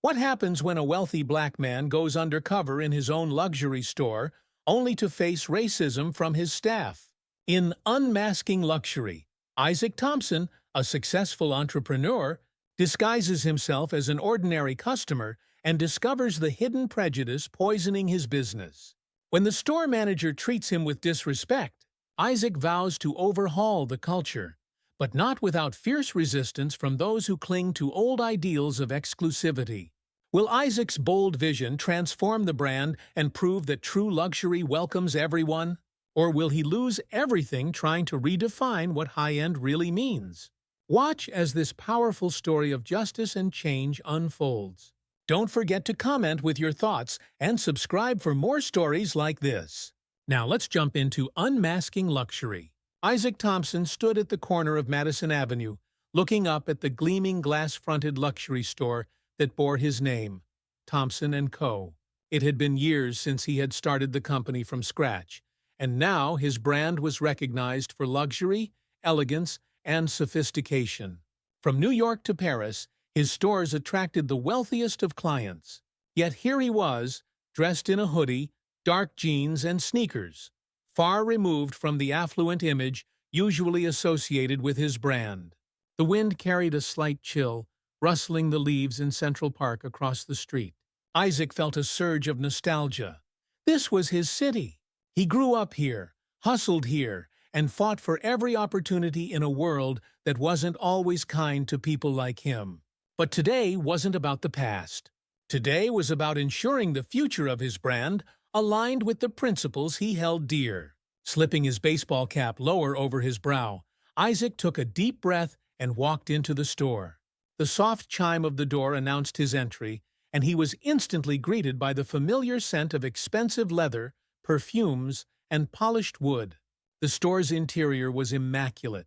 What happens when a wealthy black man goes undercover in his own luxury store only to face racism from his staff? In Unmasking Luxury, Isaac Thompson, a successful entrepreneur, disguises himself as an ordinary customer and discovers the hidden prejudice poisoning his business. When the store manager treats him with disrespect, Isaac vows to overhaul the culture, but not without fierce resistance from those who cling to old ideals of exclusivity. Will Isaac's bold vision transform the brand and prove that true luxury welcomes everyone? Or will he lose everything trying to redefine what high-end really means? Watch as this powerful story of justice and change unfolds. Don't forget to comment with your thoughts and subscribe for more stories like this. Now let's jump into Unmasking Luxury. Isaac Thompson stood at the corner of Madison Avenue, looking up at the gleaming glass-fronted luxury store that bore his name, Thompson & Co. It had been years since he had started the company from scratch, and now his brand was recognized for luxury, elegance, and sophistication. From New York to Paris, his stores attracted the wealthiest of clients. Yet here he was, dressed in a hoodie, dark jeans, and sneakers, far removed from the affluent image usually associated with his brand. The wind carried a slight chill, rustling the leaves in Central Park across the street. Isaac felt a surge of nostalgia. This was his city. He grew up here, hustled here, and fought for every opportunity in a world that wasn't always kind to people like him. But today wasn't about the past. Today was about ensuring the future of his brand aligned with the principles he held dear. Slipping his baseball cap lower over his brow, Isaac took a deep breath and walked into the store. The soft chime of the door announced his entry, and he was instantly greeted by the familiar scent of expensive leather, perfumes, and polished wood. The store's interior was immaculate.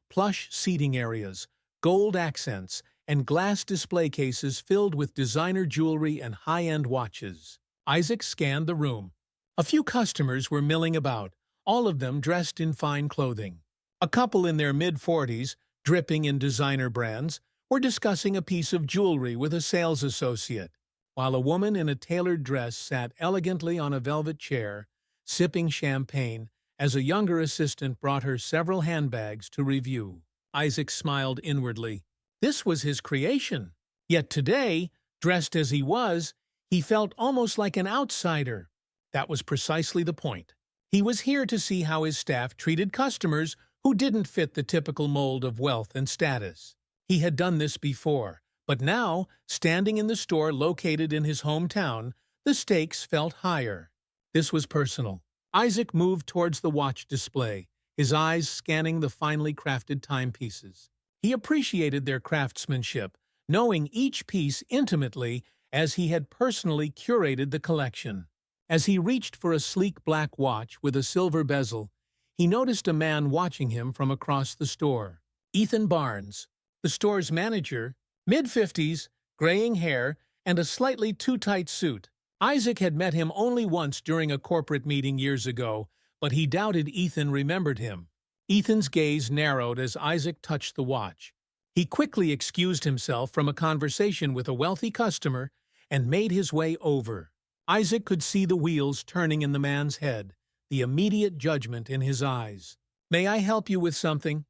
Plush seating areas, gold accents, and glass display cases filled with designer jewelry and high-end watches. Isaac scanned the room. A few customers were milling about, all of them dressed in fine clothing. A couple in their mid-40s, dripping in designer brands, were discussing a piece of jewelry with a sales associate, while a woman in a tailored dress sat elegantly on a velvet chair, sipping champagne, as a younger assistant brought her several handbags to review. Isaac smiled inwardly. This was his creation. Yet today, dressed as he was, he felt almost like an outsider. That was precisely the point. He was here to see how his staff treated customers who didn't fit the typical mold of wealth and status. He had done this before, but now, standing in the store located in his hometown, the stakes felt higher. This was personal. Isaac moved towards the watch display, his eyes scanning the finely crafted timepieces. He appreciated their craftsmanship, knowing each piece intimately as he had personally curated the collection. As he reached for a sleek black watch with a silver bezel, he noticed a man watching him from across the store. Ethan Barnes, the store's manager, mid-50s, graying hair, and a slightly too tight suit. Isaac had met him only once during a corporate meeting years ago, but he doubted Ethan remembered him. Ethan's gaze narrowed as Isaac touched the watch. He quickly excused himself from a conversation with a wealthy customer and made his way over. Isaac could see the wheels turning in the man's head, the immediate judgment in his eyes. "May I help you with something?"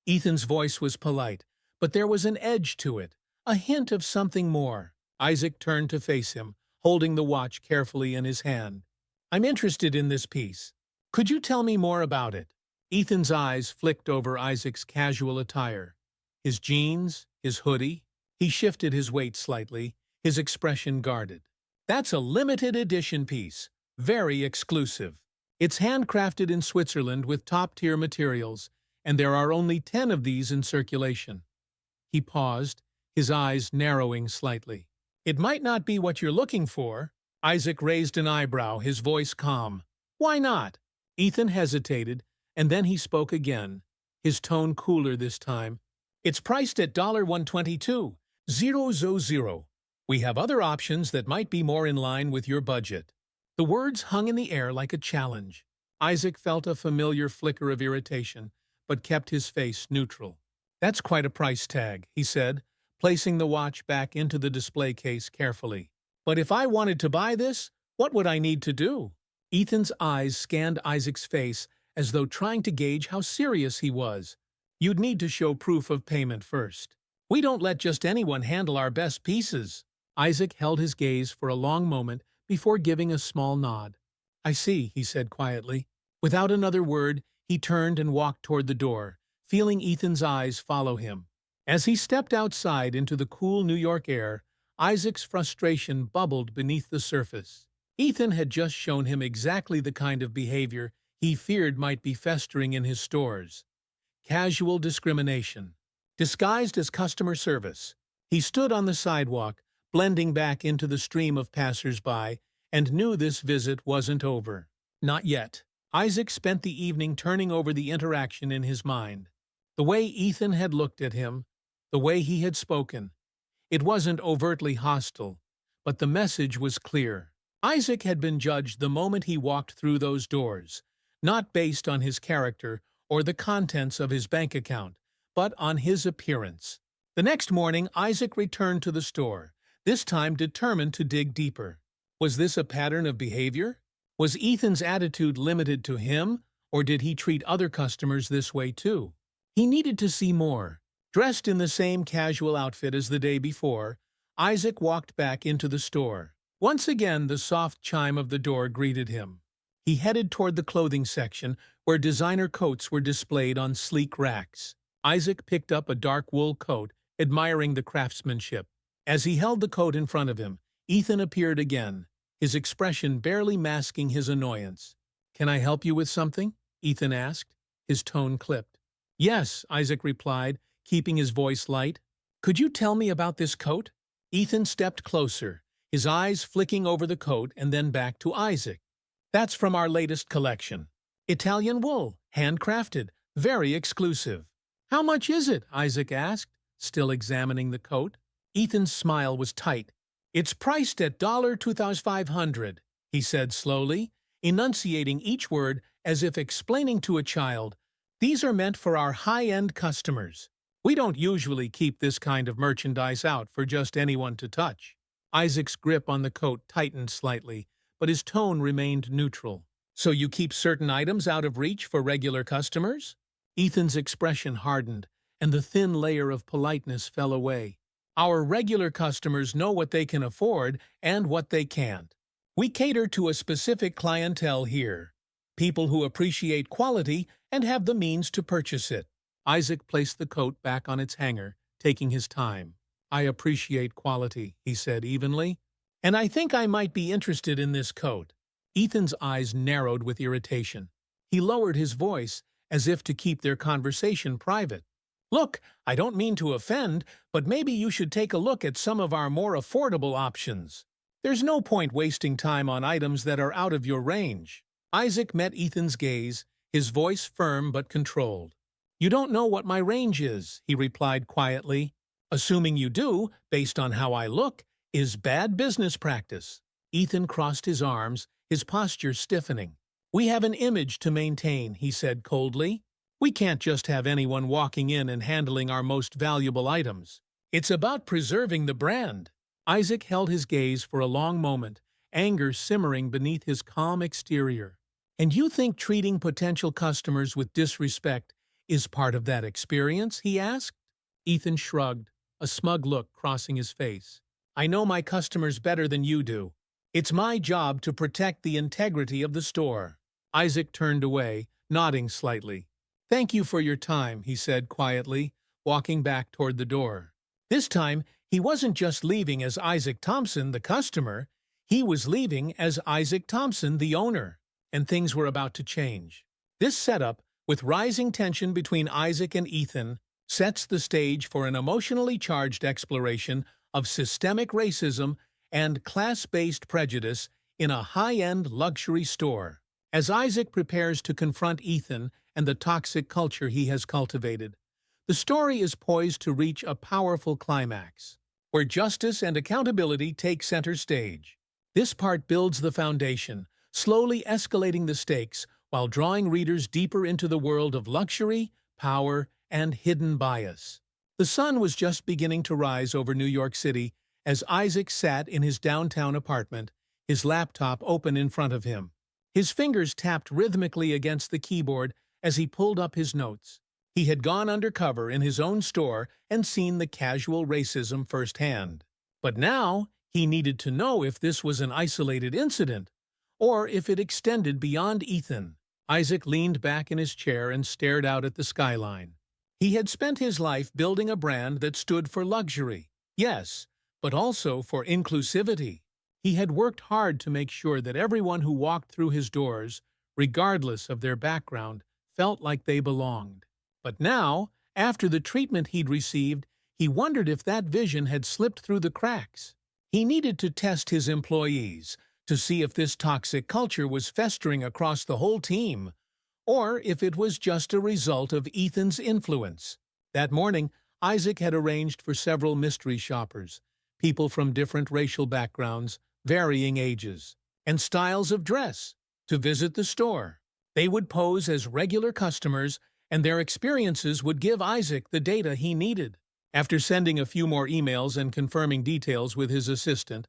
Ethan's voice was polite, but there was an edge to it, a hint of something more. Isaac turned to face him, holding the watch carefully in his hand. "I'm interested in this piece. Could you tell me more about it?" Ethan's eyes flicked over Isaac's casual attire. His jeans, his hoodie. He shifted his weight slightly, his expression guarded. "That's a limited edition piece, very exclusive. It's handcrafted in Switzerland with top-tier materials, and there are only 10 of these in circulation." He paused, his eyes narrowing slightly. "It might not be what you're looking for." Isaac raised an eyebrow, his voice calm. "Why not?" Ethan hesitated, and then he spoke again, his tone cooler this time. "It's priced at $122,000. We have other options that might be more in line with your budget." The words hung in the air like a challenge. Isaac felt a familiar flicker of irritation, but kept his face neutral. "That's quite a price tag," he said, placing the watch back into the display case carefully. "But if I wanted to buy this, what would I need to do?" Ethan's eyes scanned Isaac's face as though trying to gauge how serious he was. "You'd need to show proof of payment first. We don't let just anyone handle our best pieces." Isaac held his gaze for a long moment before giving a small nod. "I see," he said quietly. Without another word, he turned and walked toward the door, feeling Ethan's eyes follow him. As he stepped outside into the cool New York air, Isaac's frustration bubbled beneath the surface. Ethan had just shown him exactly the kind of behavior he feared might be festering in his stores. Casual discrimination, disguised as customer service. He stood on the sidewalk, blending back into the stream of passers-by, and knew this visit wasn't over. Not yet. Isaac spent the evening turning over the interaction in his mind. The way Ethan had looked at him, the way he had spoken. It wasn't overtly hostile, but the message was clear. Isaac had been judged the moment he walked through those doors, not based on his character or the contents of his bank account, but on his appearance. The next morning, Isaac returned to the store, this time determined to dig deeper. Was this a pattern of behavior? Was Ethan's attitude limited to him, or did he treat other customers this way too? He needed to see more. Dressed in the same casual outfit as the day before, Isaac walked back into the store. Once again, the soft chime of the door greeted him. He headed toward the clothing section, where designer coats were displayed on sleek racks. Isaac picked up a dark wool coat, admiring the craftsmanship. As he held the coat in front of him, Ethan appeared again, his expression barely masking his annoyance. "Can I help you with something?" Ethan asked, his tone clipped. "Yes," Isaac replied, keeping his voice light. "Could you tell me about this coat?" Ethan stepped closer, his eyes flicking over the coat and then back to Isaac. "That's from our latest collection. Italian wool, handcrafted, very exclusive." "How much is it?" Isaac asked, still examining the coat. Ethan's smile was tight. "It's priced at $2,500, he said slowly, enunciating each word as if explaining to a child. "These are meant for our high-end customers. We don't usually keep this kind of merchandise out for just anyone to touch." Isaac's grip on the coat tightened slightly, but his tone remained neutral. "So you keep certain items out of reach for regular customers?" Ethan's expression hardened, and the thin layer of politeness fell away. "Our regular customers know what they can afford and what they can't. We cater to a specific clientele here, people who appreciate quality and have the means to purchase it." Isaac placed the coat back on its hanger, taking his time. "I appreciate quality," he said evenly. "And I think I might be interested in this coat." Ethan's eyes narrowed with irritation. He lowered his voice, as if to keep their conversation private. "Look, I don't mean to offend, but maybe you should take a look at some of our more affordable options. There's no point wasting time on items that are out of your range." Isaac met Ethan's gaze, his voice firm but controlled. "You don't know what my range is," he replied quietly. "Assuming you do, based on how I look, is bad business practice." Ethan crossed his arms, his posture stiffening. "We have an image to maintain," he said coldly. "We can't just have anyone walking in and handling our most valuable items. It's about preserving the brand." Isaac held his gaze for a long moment, anger simmering beneath his calm exterior. "And you think treating potential customers with disrespect is part of that experience?" he asked. Ethan shrugged, a smug look crossing his face. "I know my customers better than you do. It's my job to protect the integrity of the store." Isaac turned away, nodding slightly. "Thank you for your time," he said quietly, walking back toward the door. This time, he wasn't just leaving as Isaac Thompson, the customer. He was leaving as Isaac Thompson, the owner, and things were about to change. This setup, with rising tension between Isaac and Ethan, sets the stage for an emotionally charged exploration of systemic racism and class-based prejudice in a high-end luxury store. As Isaac prepares to confront Ethan and the toxic culture he has cultivated, the story is poised to reach a powerful climax, where justice and accountability take center stage. This part builds the foundation, slowly escalating the stakes while drawing readers deeper into the world of luxury, power, and hidden bias. The sun was just beginning to rise over New York City as Isaac sat in his downtown apartment, his laptop open in front of him. His fingers tapped rhythmically against the keyboard as he pulled up his notes. He had gone undercover in his own store and seen the casual racism firsthand. But now, he needed to know if this was an isolated incident, or if it extended beyond Ethan. Isaac leaned back in his chair and stared out at the skyline. He had spent his life building a brand that stood for luxury, yes, but also for inclusivity. He had worked hard to make sure that everyone who walked through his doors, regardless of their background, felt like they belonged. But now, after the treatment he'd received, he wondered if that vision had slipped through the cracks. He needed to test his employees to see if this toxic culture was festering across the whole team, or if it was just a result of Ethan's influence. That morning, Isaac had arranged for several mystery shoppers, people from different racial backgrounds, varying ages, and styles of dress, to visit the store. They would pose as regular customers, and their experiences would give Isaac the data he needed. After sending a few more emails and confirming details with his assistant,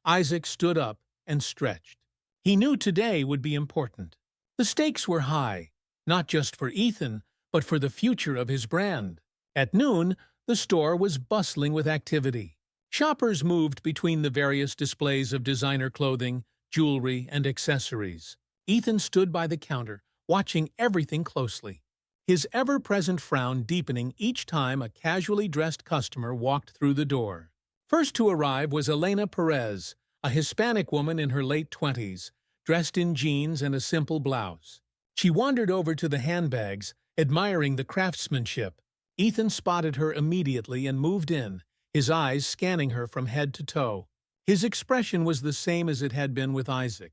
Isaac stood up and stretched. He knew today would be important. The stakes were high, not just for Ethan, but for the future of his brand. At noon, the store was bustling with activity. Shoppers moved between the various displays of designer clothing, jewelry, and accessories. Ethan stood by the counter, watching everything closely, his ever-present frown deepening each time a casually dressed customer walked through the door. First to arrive was Elena Perez, a Hispanic woman in her late 20s, dressed in jeans and a simple blouse. She wandered over to the handbags, admiring the craftsmanship. Ethan spotted her immediately and moved in, his eyes scanning her from head to toe. His expression was the same as it had been with Isaac,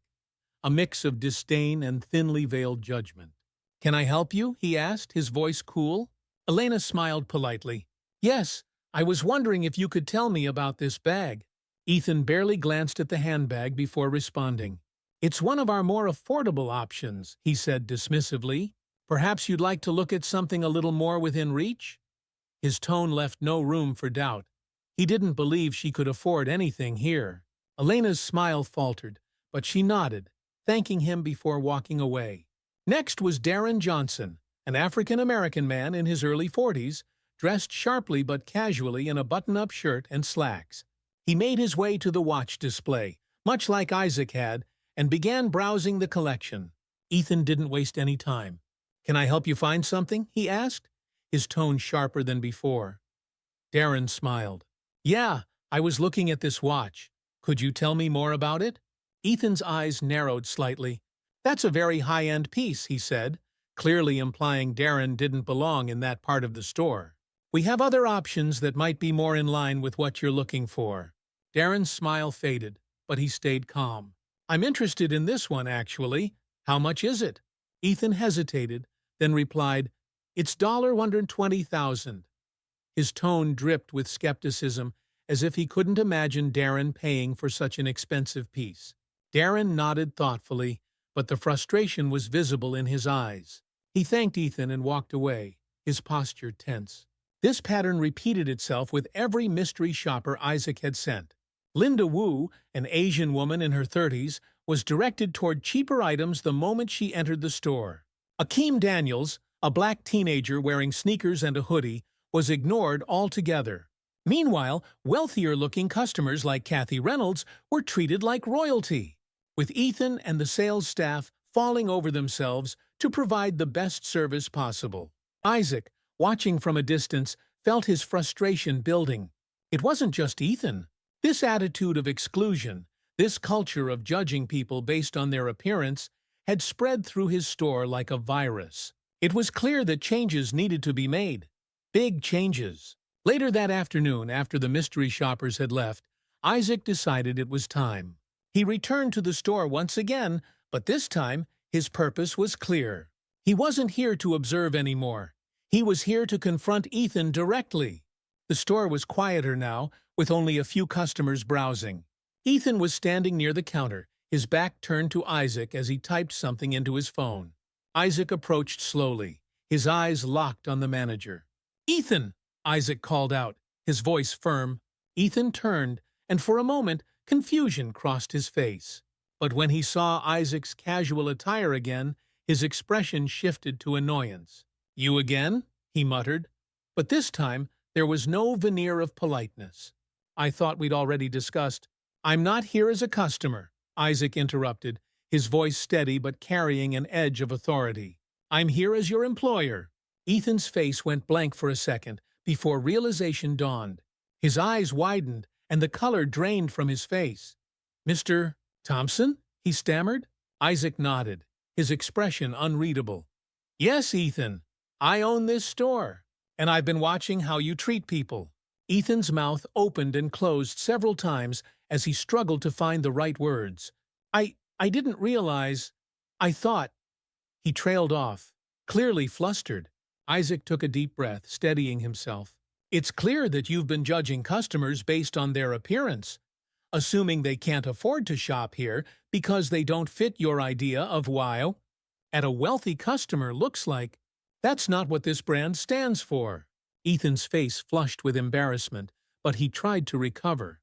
a mix of disdain and thinly veiled judgment. "Can I help you?" he asked, his voice cool. Elena smiled politely. "Yes, I was wondering if you could tell me about this bag." Ethan barely glanced at the handbag before responding. "It's one of our more affordable options," he said dismissively. "Perhaps you'd like to look at something a little more within reach?" His tone left no room for doubt. He didn't believe she could afford anything here. Elena's smile faltered, but she nodded, thanking him before walking away. Next was Darren Johnson, an African-American man in his early 40s, dressed sharply but casually in a button-up shirt and slacks. He made his way to the watch display, much like Isaac had, and began browsing the collection. Ethan didn't waste any time. "Can I help you find something?" he asked, his tone sharper than before. Darren smiled. "Yeah, I was looking at this watch. Could you tell me more about it?" Ethan's eyes narrowed slightly. "That's a very high-end piece," he said, clearly implying Darren didn't belong in that part of the store. "We have other options that might be more in line with what you're looking for." Darren's smile faded, but he stayed calm. "I'm interested in this one, actually. How much is it?" Ethan hesitated, then replied, "It's $120,000. His tone dripped with skepticism, as if he couldn't imagine Darren paying for such an expensive piece. Darren nodded thoughtfully, but the frustration was visible in his eyes. He thanked Ethan and walked away, his posture tense. This pattern repeated itself with every mystery shopper Isaac had sent. Linda Wu, an Asian woman in her 30s, was directed toward cheaper items the moment she entered the store. Akeem Daniels, a black teenager wearing sneakers and a hoodie, was ignored altogether. Meanwhile, wealthier-looking customers like Kathy Reynolds were treated like royalty, with Ethan and the sales staff falling over themselves to provide the best service possible. Isaac, watching from a distance, felt his frustration building. It wasn't just Ethan. This attitude of exclusion, this culture of judging people based on their appearance, had spread through his store like a virus. It was clear that changes needed to be made. Big changes. Later that afternoon, after the mystery shoppers had left, Isaac decided it was time. He returned to the store once again, but this time his purpose was clear. He wasn't here to observe anymore. He was here to confront Ethan directly. The store was quieter now, with only a few customers browsing. Ethan was standing near the counter, his back turned to Isaac as he typed something into his phone. Isaac approached slowly, his eyes locked on the manager. "Ethan!" Isaac called out, his voice firm. Ethan turned, and for a moment, confusion crossed his face. But when he saw Isaac's casual attire again, his expression shifted to annoyance. "You again?" he muttered. But this time, there was no veneer of politeness. "I thought we'd already discussed—" "I'm not here as a customer," Isaac interrupted, his voice steady but carrying an edge of authority. "I'm here as your employer." Ethan's face went blank for a second before realization dawned. His eyes widened, and the color drained from his face. "Mr. Thompson?" he stammered. Isaac nodded, his expression unreadable. "Yes, Ethan. I own this store, and I've been watching how you treat people." Ethan's mouth opened and closed several times as he struggled to find the right words. I didn't realize. I thought—" He trailed off, clearly flustered. Isaac took a deep breath, steadying himself. "It's clear that you've been judging customers based on their appearance, assuming they can't afford to shop here because they don't fit your idea of wow. At a wealthy customer looks like. That's not what this brand stands for." Ethan's face flushed with embarrassment, but he tried to recover.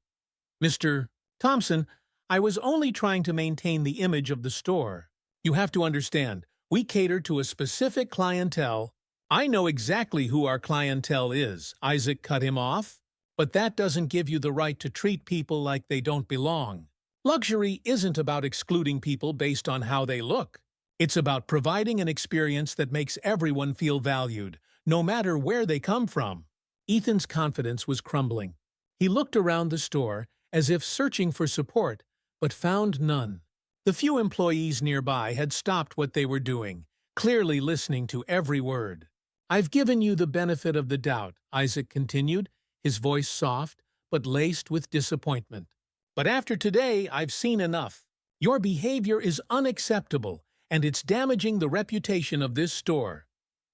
"Mr. Thompson, I was only trying to maintain the image of the store. You have to understand, we cater to a specific clientele." "I know exactly who our clientele is," Isaac cut him off. "But that doesn't give you the right to treat people like they don't belong. Luxury isn't about excluding people based on how they look. It's about providing an experience that makes everyone feel valued, no matter where they come from." Ethan's confidence was crumbling. He looked around the store as if searching for support, but found none. The few employees nearby had stopped what they were doing, clearly listening to every word. "I've given you the benefit of the doubt," Isaac continued, his voice soft but laced with disappointment. "But after today, I've seen enough. Your behavior is unacceptable, and it's damaging the reputation of this store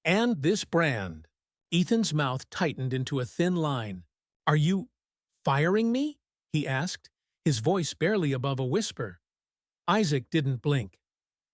and this brand." Ethan's mouth tightened into a thin line. "Are you firing me?" he asked, his voice barely above a whisper. Isaac didn't blink.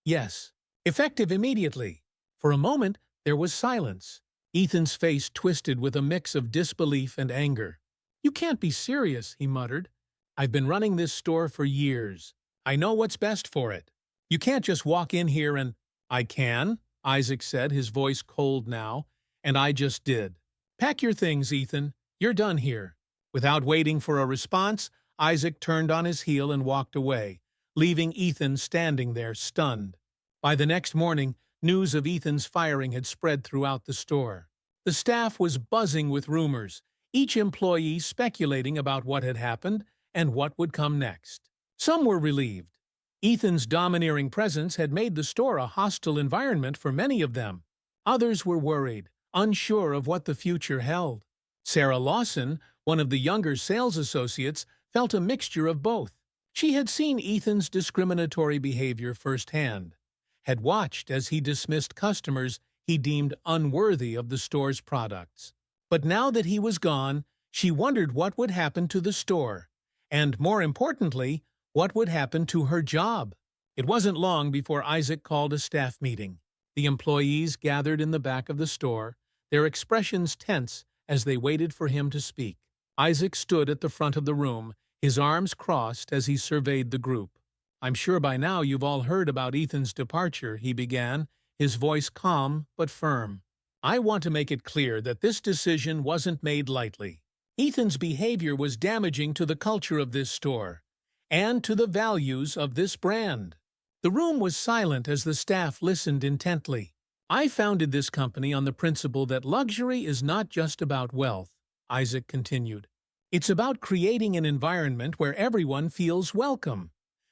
"Yes, effective immediately." For a moment, there was silence. Ethan's face twisted with a mix of disbelief and anger. "You can't be serious," he muttered. "I've been running this store for years. I know what's best for it. You can't just walk in here and—" "I can," Isaac said, his voice cold now, "and I just did. Pack your things, Ethan. You're done here." Without waiting for a response, Isaac turned on his heel and walked away, leaving Ethan standing there, stunned. By the next morning, news of Ethan's firing had spread throughout the store. The staff was buzzing with rumors, each employee speculating about what had happened and what would come next. Some were relieved. Ethan's domineering presence had made the store a hostile environment for many of them. Others were worried, unsure of what the future held. Sarah Lawson, one of the younger sales associates, felt a mixture of both. She had seen Ethan's discriminatory behavior firsthand, had watched as he dismissed customers he deemed unworthy of the store's products. But now that he was gone, she wondered what would happen to the store, and, more importantly, what would happen to her job. It wasn't long before Isaac called a staff meeting. The employees gathered in the back of the store, their expressions tense as they waited for him to speak. Isaac stood at the front of the room, his arms crossed as he surveyed the group. "I'm sure by now you've all heard about Ethan's departure," he began, his voice calm but firm. "I want to make it clear that this decision wasn't made lightly. Ethan's behavior was damaging to the culture of this store and to the values of this brand." The room was silent as the staff listened intently. "I founded this company on the principle that luxury is not just about wealth," Isaac continued. "It's about creating an environment where everyone feels welcome,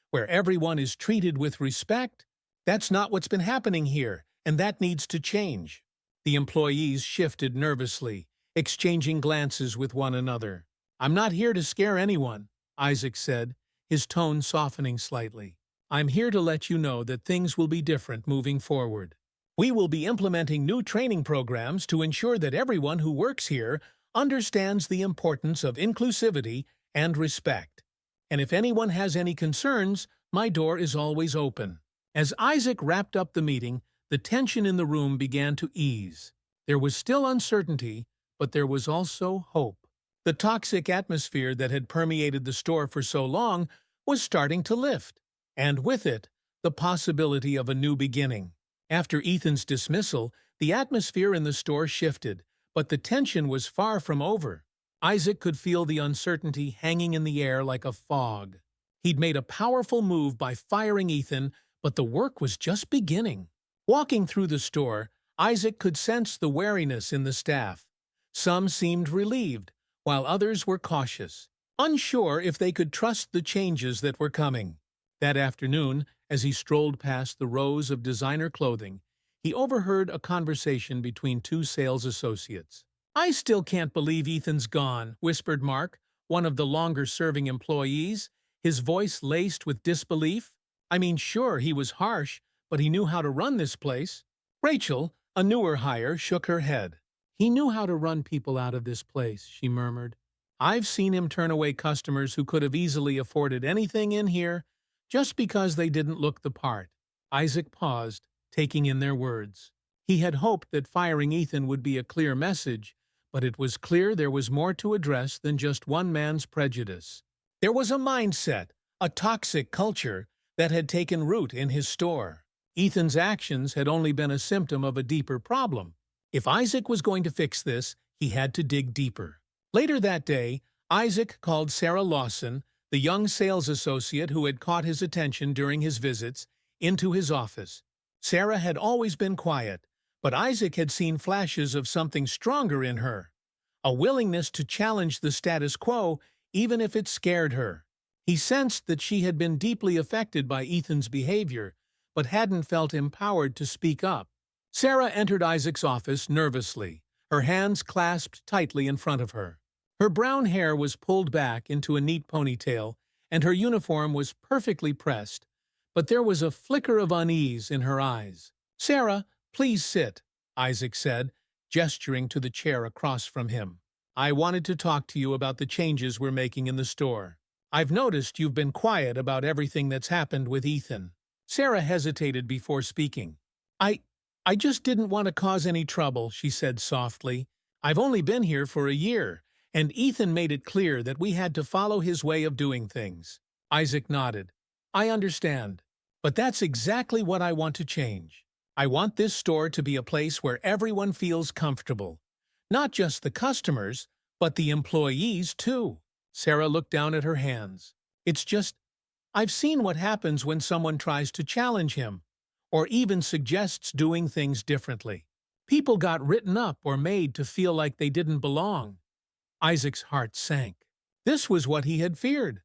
where everyone is treated with respect. That's not what's been happening here, and that needs to change." The employees shifted nervously, exchanging glances with one another. "I'm not here to scare anyone," Isaac said, his tone softening slightly. "I'm here to let you know that things will be different moving forward. We will be implementing new training programs to ensure that everyone who works here understands the importance of inclusivity and respect. And if anyone has any concerns, my door is always open." As Isaac wrapped up the meeting, the tension in the room began to ease. There was still uncertainty, but there was also hope. The toxic atmosphere that had permeated the store for so long was starting to lift, and with it, the possibility of a new beginning. After Ethan's dismissal, the atmosphere in the store shifted, but the tension was far from over. Isaac could feel the uncertainty hanging in the air like a fog. He'd made a powerful move by firing Ethan, but the work was just beginning. Walking through the store, Isaac could sense the wariness in the staff. Some seemed relieved, while others were cautious, unsure if they could trust the changes that were coming. That afternoon, as he strolled past the rows of designer clothing, he overheard a conversation between two sales associates. "I still can't believe Ethan's gone," whispered Mark, one of the longer-serving employees, his voice laced with disbelief. "I mean, sure, he was harsh, but he knew how to run this place." Rachel, a newer hire, shook her head. "He knew how to run people out of this place," she murmured. "I've seen him turn away customers who could have easily afforded anything in here just because they didn't look the part." Isaac paused, taking in their words. He had hoped that firing Ethan would be a clear message, but it was clear there was more to address than just one man's prejudice. There was a mindset, a toxic culture, that had taken root in his store. Ethan's actions had only been a symptom of a deeper problem. If Isaac was going to fix this, he had to dig deeper. Later that day, Isaac called Sarah Lawson, the young sales associate who had caught his attention during his visits, into his office. Sarah had always been quiet, but Isaac had seen flashes of something stronger in her, a willingness to challenge the status quo even if it scared her. He sensed that she had been deeply affected by Ethan's behavior, but hadn't felt empowered to speak up. Sarah entered Isaac's office nervously, her hands clasped tightly in front of her. Her brown hair was pulled back into a neat ponytail, and her uniform was perfectly pressed, but there was a flicker of unease in her eyes. "Sarah, please sit," Isaac said, gesturing to the chair across from him. "I wanted to talk to you about the changes we're making in the store. I've noticed you've been quiet about everything that's happened with Ethan." Sarah hesitated before speaking. I just didn't want to cause any trouble," she said softly. "I've only been here for a year, and Ethan made it clear that we had to follow his way of doing things." Isaac nodded. "I understand. But that's exactly what I want to change. I want this store to be a place where everyone feels comfortable. Not just the customers, but the employees, too." Sarah looked down at her hands. "It's just, I've seen what happens when someone tries to challenge him, or even suggests doing things differently. People got written up or made to feel like they didn't belong." Isaac's heart sank. This was what he had feared,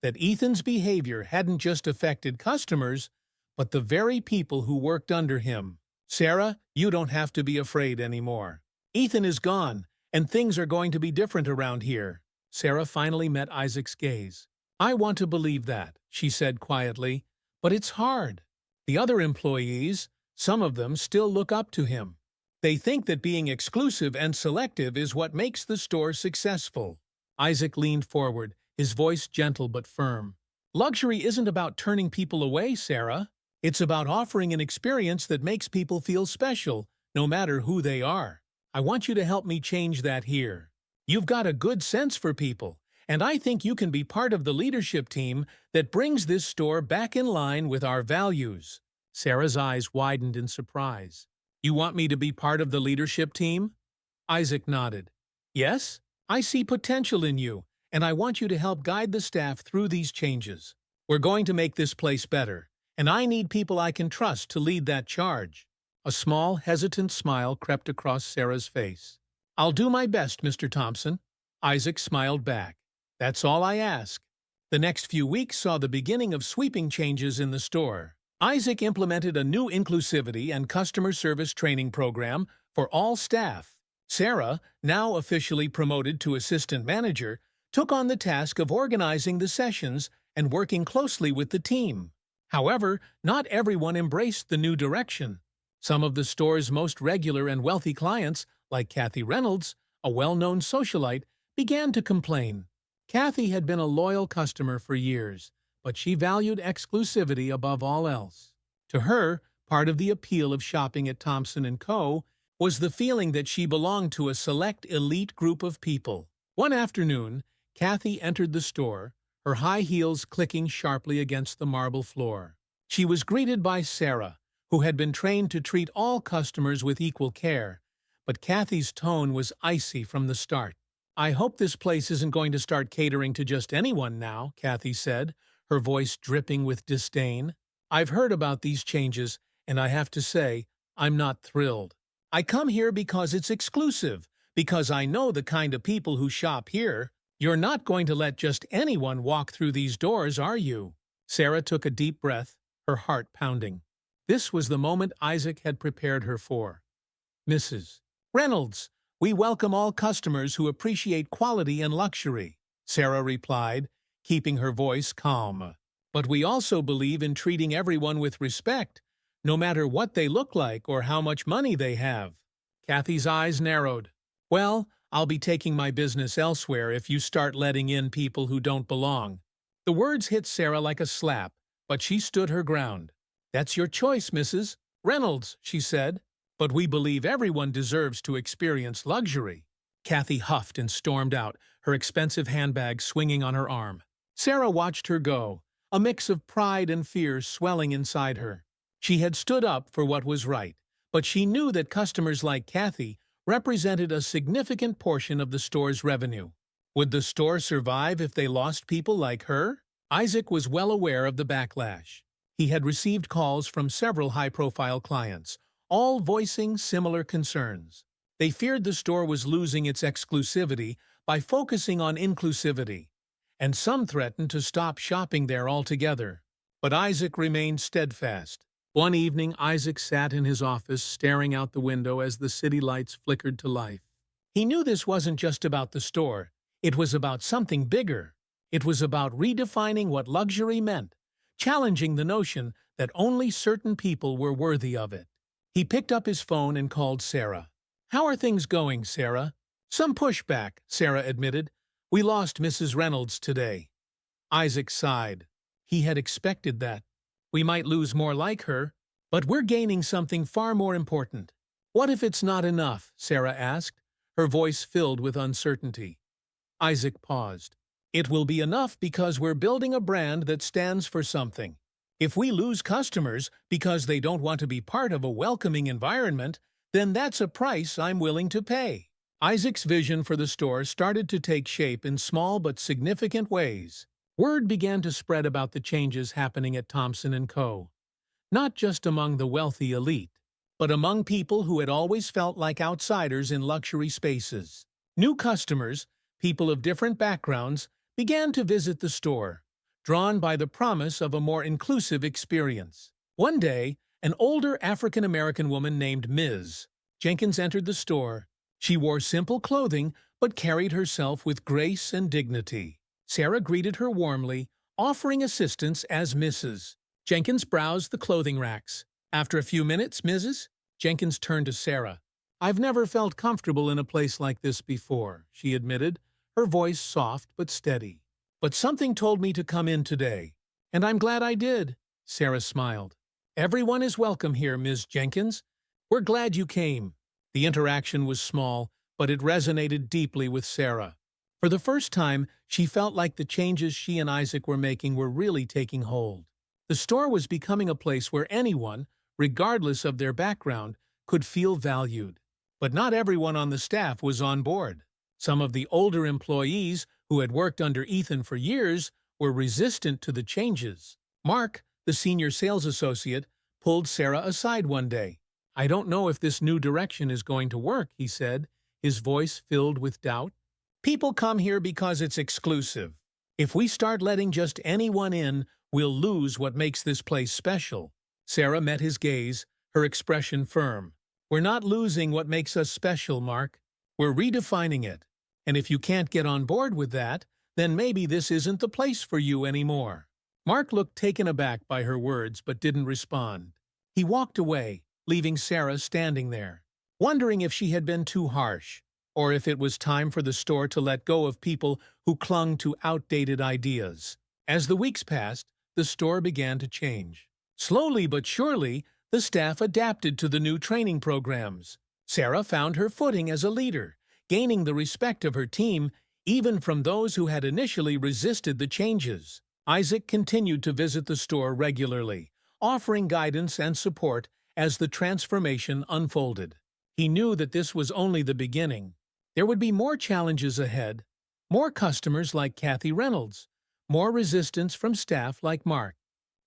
that Ethan's behavior hadn't just affected customers, but the very people who worked under him. "Sarah, you don't have to be afraid anymore. Ethan is gone, and things are going to be different around here." Sarah finally met Isaac's gaze. "I want to believe that," she said quietly, "but it's hard. The other employees, some of them still look up to him. They think that being exclusive and selective is what makes the store successful." Isaac leaned forward, his voice gentle but firm. "Luxury isn't about turning people away, Sarah. It's about offering an experience that makes people feel special, no matter who they are. I want you to help me change that here. You've got a good sense for people, and I think you can be part of the leadership team that brings this store back in line with our values." Sarah's eyes widened in surprise. "You want me to be part of the leadership team?" Isaac nodded. "Yes, I see potential in you, and I want you to help guide the staff through these changes. We're going to make this place better, and I need people I can trust to lead that charge." A small, hesitant smile crept across Sarah's face. "I'll do my best, Mr. Thompson." Isaac smiled back. "That's all I ask." The next few weeks saw the beginning of sweeping changes in the store. Isaac implemented a new inclusivity and customer service training program for all staff. Sarah, now officially promoted to assistant manager, took on the task of organizing the sessions and working closely with the team. However, not everyone embraced the new direction. Some of the store's most regular and wealthy clients, like Kathy Reynolds, a well-known socialite, began to complain. Kathy had been a loyal customer for years, but she valued exclusivity above all else. To her, part of the appeal of shopping at Thompson & Co. was the feeling that she belonged to a select elite group of people. One afternoon, Kathy entered the store, her high heels clicking sharply against the marble floor. She was greeted by Sarah, who had been trained to treat all customers with equal care, but Kathy's tone was icy from the start. "I hope this place isn't going to start catering to just anyone now," Kathy said, her voice dripping with disdain. "I've heard about these changes, and I have to say, I'm not thrilled. I come here because it's exclusive, because I know the kind of people who shop here. You're not going to let just anyone walk through these doors, are you?" Sarah took a deep breath, her heart pounding. This was the moment Isaac had prepared her for. "Mrs. Reynolds, we welcome all customers who appreciate quality and luxury," Sarah replied, keeping her voice calm. "But we also believe in treating everyone with respect, no matter what they look like or how much money they have." Kathy's eyes narrowed. "Well, I'll be taking my business elsewhere if you start letting in people who don't belong." The words hit Sarah like a slap, but she stood her ground. "That's your choice, Mrs. Reynolds," she said, "but we believe everyone deserves to experience luxury." Kathy huffed and stormed out, her expensive handbag swinging on her arm. Sarah watched her go, a mix of pride and fear swelling inside her. She had stood up for what was right, but she knew that customers like Kathy represented a significant portion of the store's revenue. Would the store survive if they lost people like her? Isaac was well aware of the backlash. He had received calls from several high-profile clients, all voicing similar concerns. They feared the store was losing its exclusivity by focusing on inclusivity, and some threatened to stop shopping there altogether. But Isaac remained steadfast. One evening, Isaac sat in his office staring out the window as the city lights flickered to life. He knew this wasn't just about the store. It was about something bigger. It was about redefining what luxury meant, challenging the notion that only certain people were worthy of it. He picked up his phone and called Sarah. "How are things going, Sarah?" "Some pushback," Sarah admitted. "We lost Mrs. Reynolds today." Isaac sighed. He had expected that. "We might lose more like her, but we're gaining something far more important." "What if it's not enough?" Sarah asked, her voice filled with uncertainty. Isaac paused. "It will be enough because we're building a brand that stands for something. If we lose customers because they don't want to be part of a welcoming environment, then that's a price I'm willing to pay." Isaac's vision for the store started to take shape in small but significant ways. Word began to spread about the changes happening at Thompson & Co., not just among the wealthy elite, but among people who had always felt like outsiders in luxury spaces. New customers, people of different backgrounds, began to visit the store, drawn by the promise of a more inclusive experience. One day, an older African-American woman named Ms. Jenkins entered the store. She wore simple clothing but carried herself with grace and dignity. Sarah greeted her warmly, offering assistance as Mrs. Jenkins browsed the clothing racks. After a few minutes, Mrs. Jenkins turned to Sarah. "I've never felt comfortable in a place like this before," she admitted, her voice soft but steady. "But something told me to come in today, and I'm glad I did." Sarah smiled. "Everyone is welcome here, Ms. Jenkins. We're glad you came." The interaction was small, but it resonated deeply with Sarah. For the first time, she felt like the changes she and Isaac were making were really taking hold. The store was becoming a place where anyone, regardless of their background, could feel valued. But not everyone on the staff was on board. Some of the older employees, who had worked under Ethan for years, were resistant to the changes. Mark, the senior sales associate, pulled Sarah aside one day. "I don't know if this new direction is going to work," he said, his voice filled with doubt. "People come here because it's exclusive. If we start letting just anyone in, we'll lose what makes this place special." Sarah met his gaze, her expression firm. "We're not losing what makes us special, Mark. We're redefining it. And if you can't get on board with that, then maybe this isn't the place for you anymore." Mark looked taken aback by her words but didn't respond. He walked away, leaving Sarah standing there, wondering if she had been too harsh, or if it was time for the store to let go of people who clung to outdated ideas. As the weeks passed, the store began to change. Slowly but surely, the staff adapted to the new training programs. Sarah found her footing as a leader, gaining the respect of her team even from those who had initially resisted the changes. Isaac continued to visit the store regularly, offering guidance and support as the transformation unfolded. He knew that this was only the beginning. There would be more challenges ahead, more customers like Kathy Reynolds, more resistance from staff like Mark.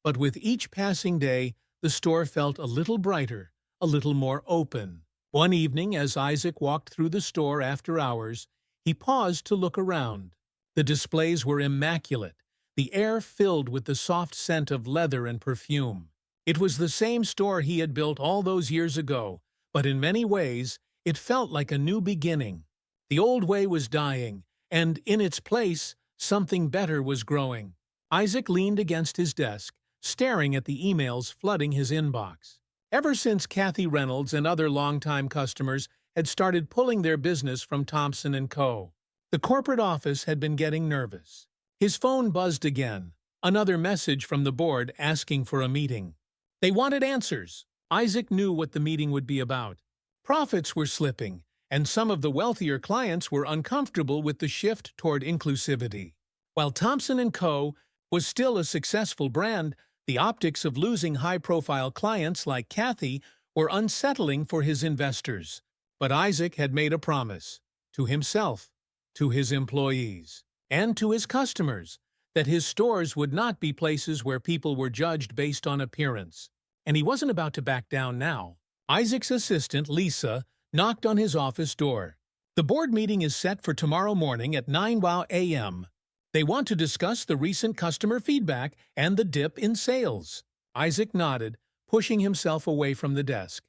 But with each passing day, the store felt a little brighter, a little more open. One evening, as Isaac walked through the store after hours, he paused to look around. The displays were immaculate, the air filled with the soft scent of leather and perfume. It was the same store he had built all those years ago, but in many ways, it felt like a new beginning. The old way was dying, and in its place, something better was growing. Isaac leaned against his desk, staring at the emails flooding his inbox. Ever since Kathy Reynolds and other longtime customers had started pulling their business from Thompson & Co., the corporate office had been getting nervous. His phone buzzed again, another message from the board asking for a meeting. They wanted answers. Isaac knew what the meeting would be about. Profits were slipping, and some of the wealthier clients were uncomfortable with the shift toward inclusivity. While Thompson & Co. was still a successful brand, the optics of losing high-profile clients like Kathy were unsettling for his investors. But Isaac had made a promise, to himself, to his employees, and to his customers, that his stores would not be places where people were judged based on appearance. And he wasn't about to back down now. Isaac's assistant, Lisa, knocked on his office door. The board meeting is set for tomorrow morning at 9 a.m. They want to discuss the recent customer feedback and the dip in sales. Isaac nodded, pushing himself away from the desk.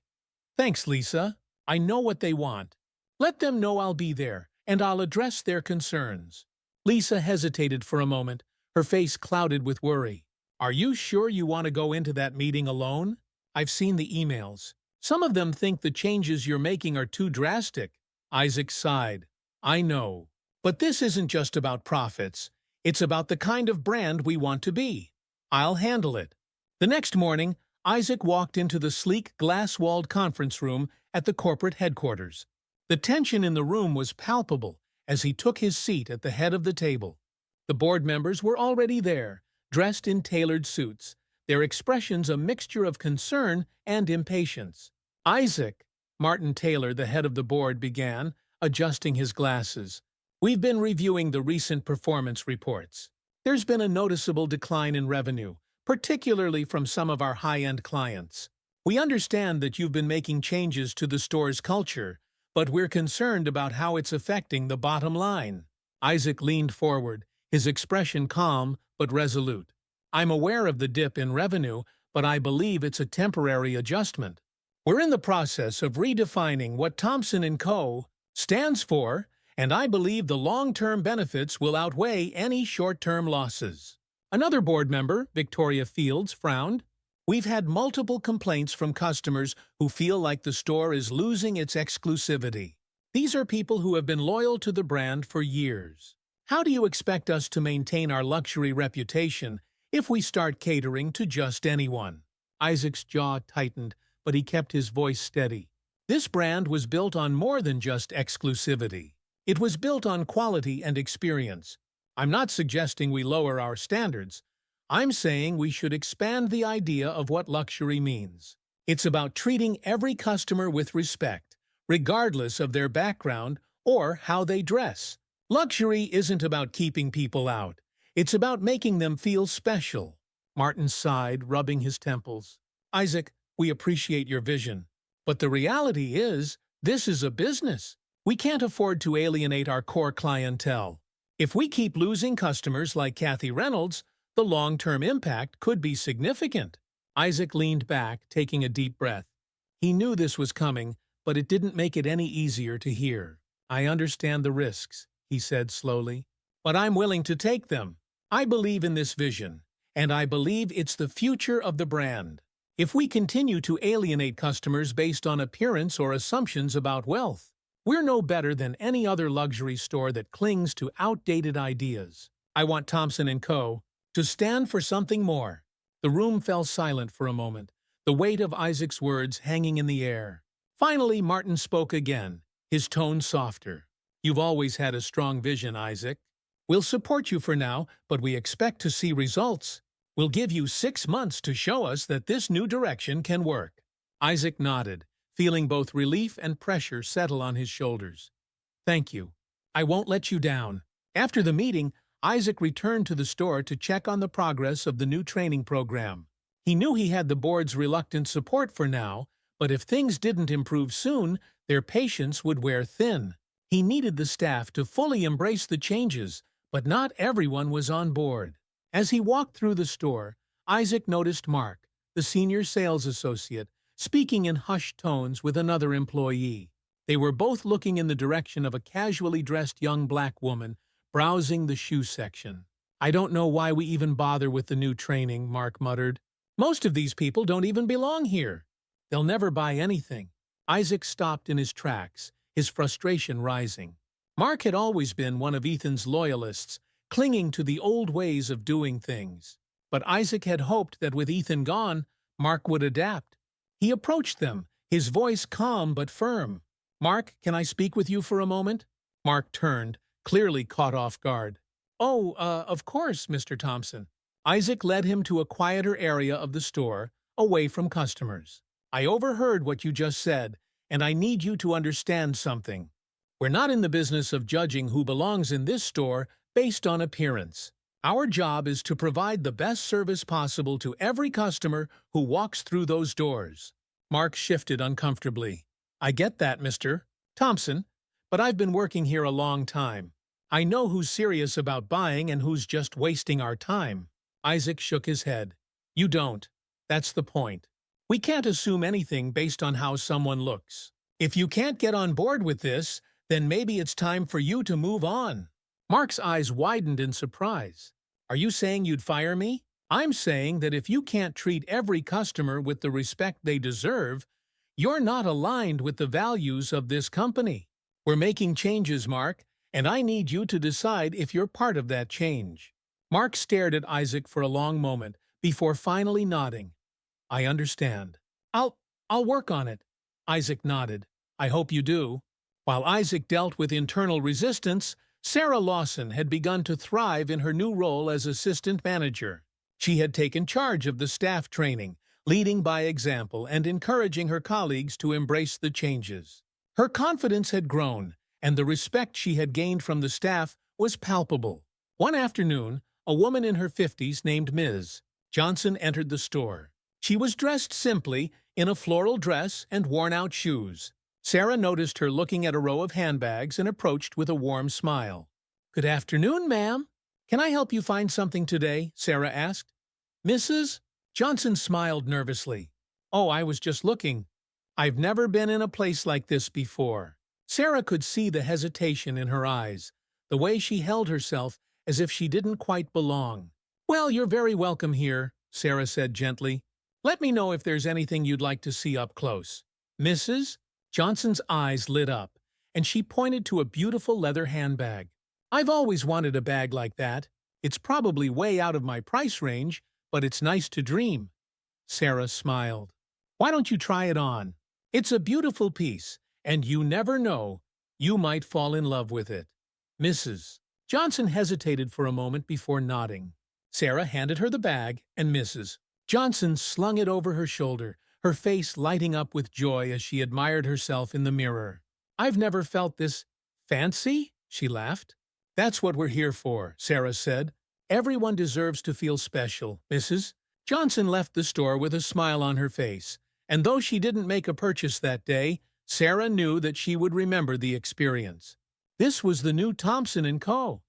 Thanks, Lisa. I know what they want. Let them know I'll be there, and I'll address their concerns. Lisa hesitated for a moment, her face clouded with worry. Are you sure you want to go into that meeting alone? I've seen the emails. Some of them think the changes you're making are too drastic. Isaac sighed. I know. But this isn't just about profits. It's about the kind of brand we want to be. I'll handle it. The next morning, Isaac walked into the sleek, glass-walled conference room at the corporate headquarters. The tension in the room was palpable as he took his seat at the head of the table. The board members were already there, dressed in tailored suits, their expressions a mixture of concern and impatience. Isaac, Martin Taylor, the head of the board, began, adjusting his glasses. We've been reviewing the recent performance reports. There's been a noticeable decline in revenue, particularly from some of our high-end clients. We understand that you've been making changes to the store's culture, but we're concerned about how it's affecting the bottom line. Isaac leaned forward, his expression calm but resolute. I'm aware of the dip in revenue, but I believe it's a temporary adjustment. We're in the process of redefining what Thompson & Co. stands for, and I believe the long-term benefits will outweigh any short-term losses. Another board member, Victoria Fields, frowned. We've had multiple complaints from customers who feel like the store is losing its exclusivity. These are people who have been loyal to the brand for years. How do you expect us to maintain our luxury reputation if we start catering to just anyone? Isaac's jaw tightened, but he kept his voice steady. This brand was built on more than just exclusivity. It was built on quality and experience. I'm not suggesting we lower our standards. I'm saying we should expand the idea of what luxury means. It's about treating every customer with respect, regardless of their background or how they dress. Luxury isn't about keeping people out. It's about making them feel special. Martin sighed, rubbing his temples. Isaac, we appreciate your vision. But the reality is, this is a business. We can't afford to alienate our core clientele. If we keep losing customers like Kathy Reynolds, the long-term impact could be significant. Isaac leaned back, taking a deep breath. He knew this was coming, but it didn't make it any easier to hear. I understand the risks, he said slowly, but I'm willing to take them. I believe in this vision, and I believe it's the future of the brand. If we continue to alienate customers based on appearance or assumptions about wealth, we're no better than any other luxury store that clings to outdated ideas. I want Thompson & Co. to stand for something more. The room fell silent for a moment, the weight of Isaac's words hanging in the air. Finally, Martin spoke again, his tone softer. You've always had a strong vision, Isaac. We'll support you for now, but we expect to see results. We'll give you 6 months to show us that this new direction can work. Isaac nodded, feeling both relief and pressure settle on his shoulders. Thank you. I won't let you down. After the meeting, Isaac returned to the store to check on the progress of the new training program. He knew he had the board's reluctant support for now, but if things didn't improve soon, their patience would wear thin. He needed the staff to fully embrace the changes, but not everyone was on board. As he walked through the store, Isaac noticed Mark, the senior sales associate, speaking in hushed tones with another employee. They were both looking in the direction of a casually dressed young black woman browsing the shoe section. I don't know why we even bother with the new training, Mark muttered. Most of these people don't even belong here. They'll never buy anything. Isaac stopped in his tracks, his frustration rising. Mark had always been one of Ethan's loyalists, clinging to the old ways of doing things. But Isaac had hoped that with Ethan gone, Mark would adapt. He approached them, his voice calm but firm. Mark, can I speak with you for a moment? Mark turned, clearly caught off guard. Oh, of course, Mr. Thompson. Isaac led him to a quieter area of the store, away from customers. I overheard what you just said, and I need you to understand something. We're not in the business of judging who belongs in this store based on appearance. Our job is to provide the best service possible to every customer who walks through those doors. Mark shifted uncomfortably. I get that, Mr. Thompson, but I've been working here a long time. I know who's serious about buying and who's just wasting our time. Isaac shook his head. You don't. That's the point. We can't assume anything based on how someone looks. If you can't get on board with this, then maybe it's time for you to move on. Mark's eyes widened in surprise. Are you saying you'd fire me? I'm saying that if you can't treat every customer with the respect they deserve, you're not aligned with the values of this company. We're making changes, Mark, and I need you to decide if you're part of that change. Mark stared at Isaac for a long moment before finally nodding. I understand. I'll work on it. Isaac nodded. I hope you do. While Isaac dealt with internal resistance, Sarah Lawson had begun to thrive in her new role as assistant manager. She had taken charge of the staff training, leading by example and encouraging her colleagues to embrace the changes. Her confidence had grown, and the respect she had gained from the staff was palpable. One afternoon, a woman in her 50s named Ms. Johnson entered the store. She was dressed simply, in a floral dress and worn-out shoes. Sarah noticed her looking at a row of handbags and approached with a warm smile. Good afternoon, ma'am. Can I help you find something today? Sarah asked. Mrs. Johnson smiled nervously. Oh, I was just looking. I've never been in a place like this before. Sarah could see the hesitation in her eyes, the way she held herself as if she didn't quite belong. Well, you're very welcome here, Sarah said gently. Let me know if there's anything you'd like to see up close. Mrs. Johnson's eyes lit up, and she pointed to a beautiful leather handbag. I've always wanted a bag like that. It's probably way out of my price range, but it's nice to dream. Sarah smiled. Why don't you try it on? It's a beautiful piece, and you never know, you might fall in love with it. Mrs. Johnson hesitated for a moment before nodding. Sarah handed her the bag, and Mrs. Johnson slung it over her shoulder, her face lighting up with joy as she admired herself in the mirror. I've never felt this fancy, she laughed. That's what we're here for, Sarah said. Everyone deserves to feel special, Mrs. Johnson left the store with a smile on her face, and though she didn't make a purchase that day, Sarah knew that she would remember the experience. This was the new Thompson & Co.,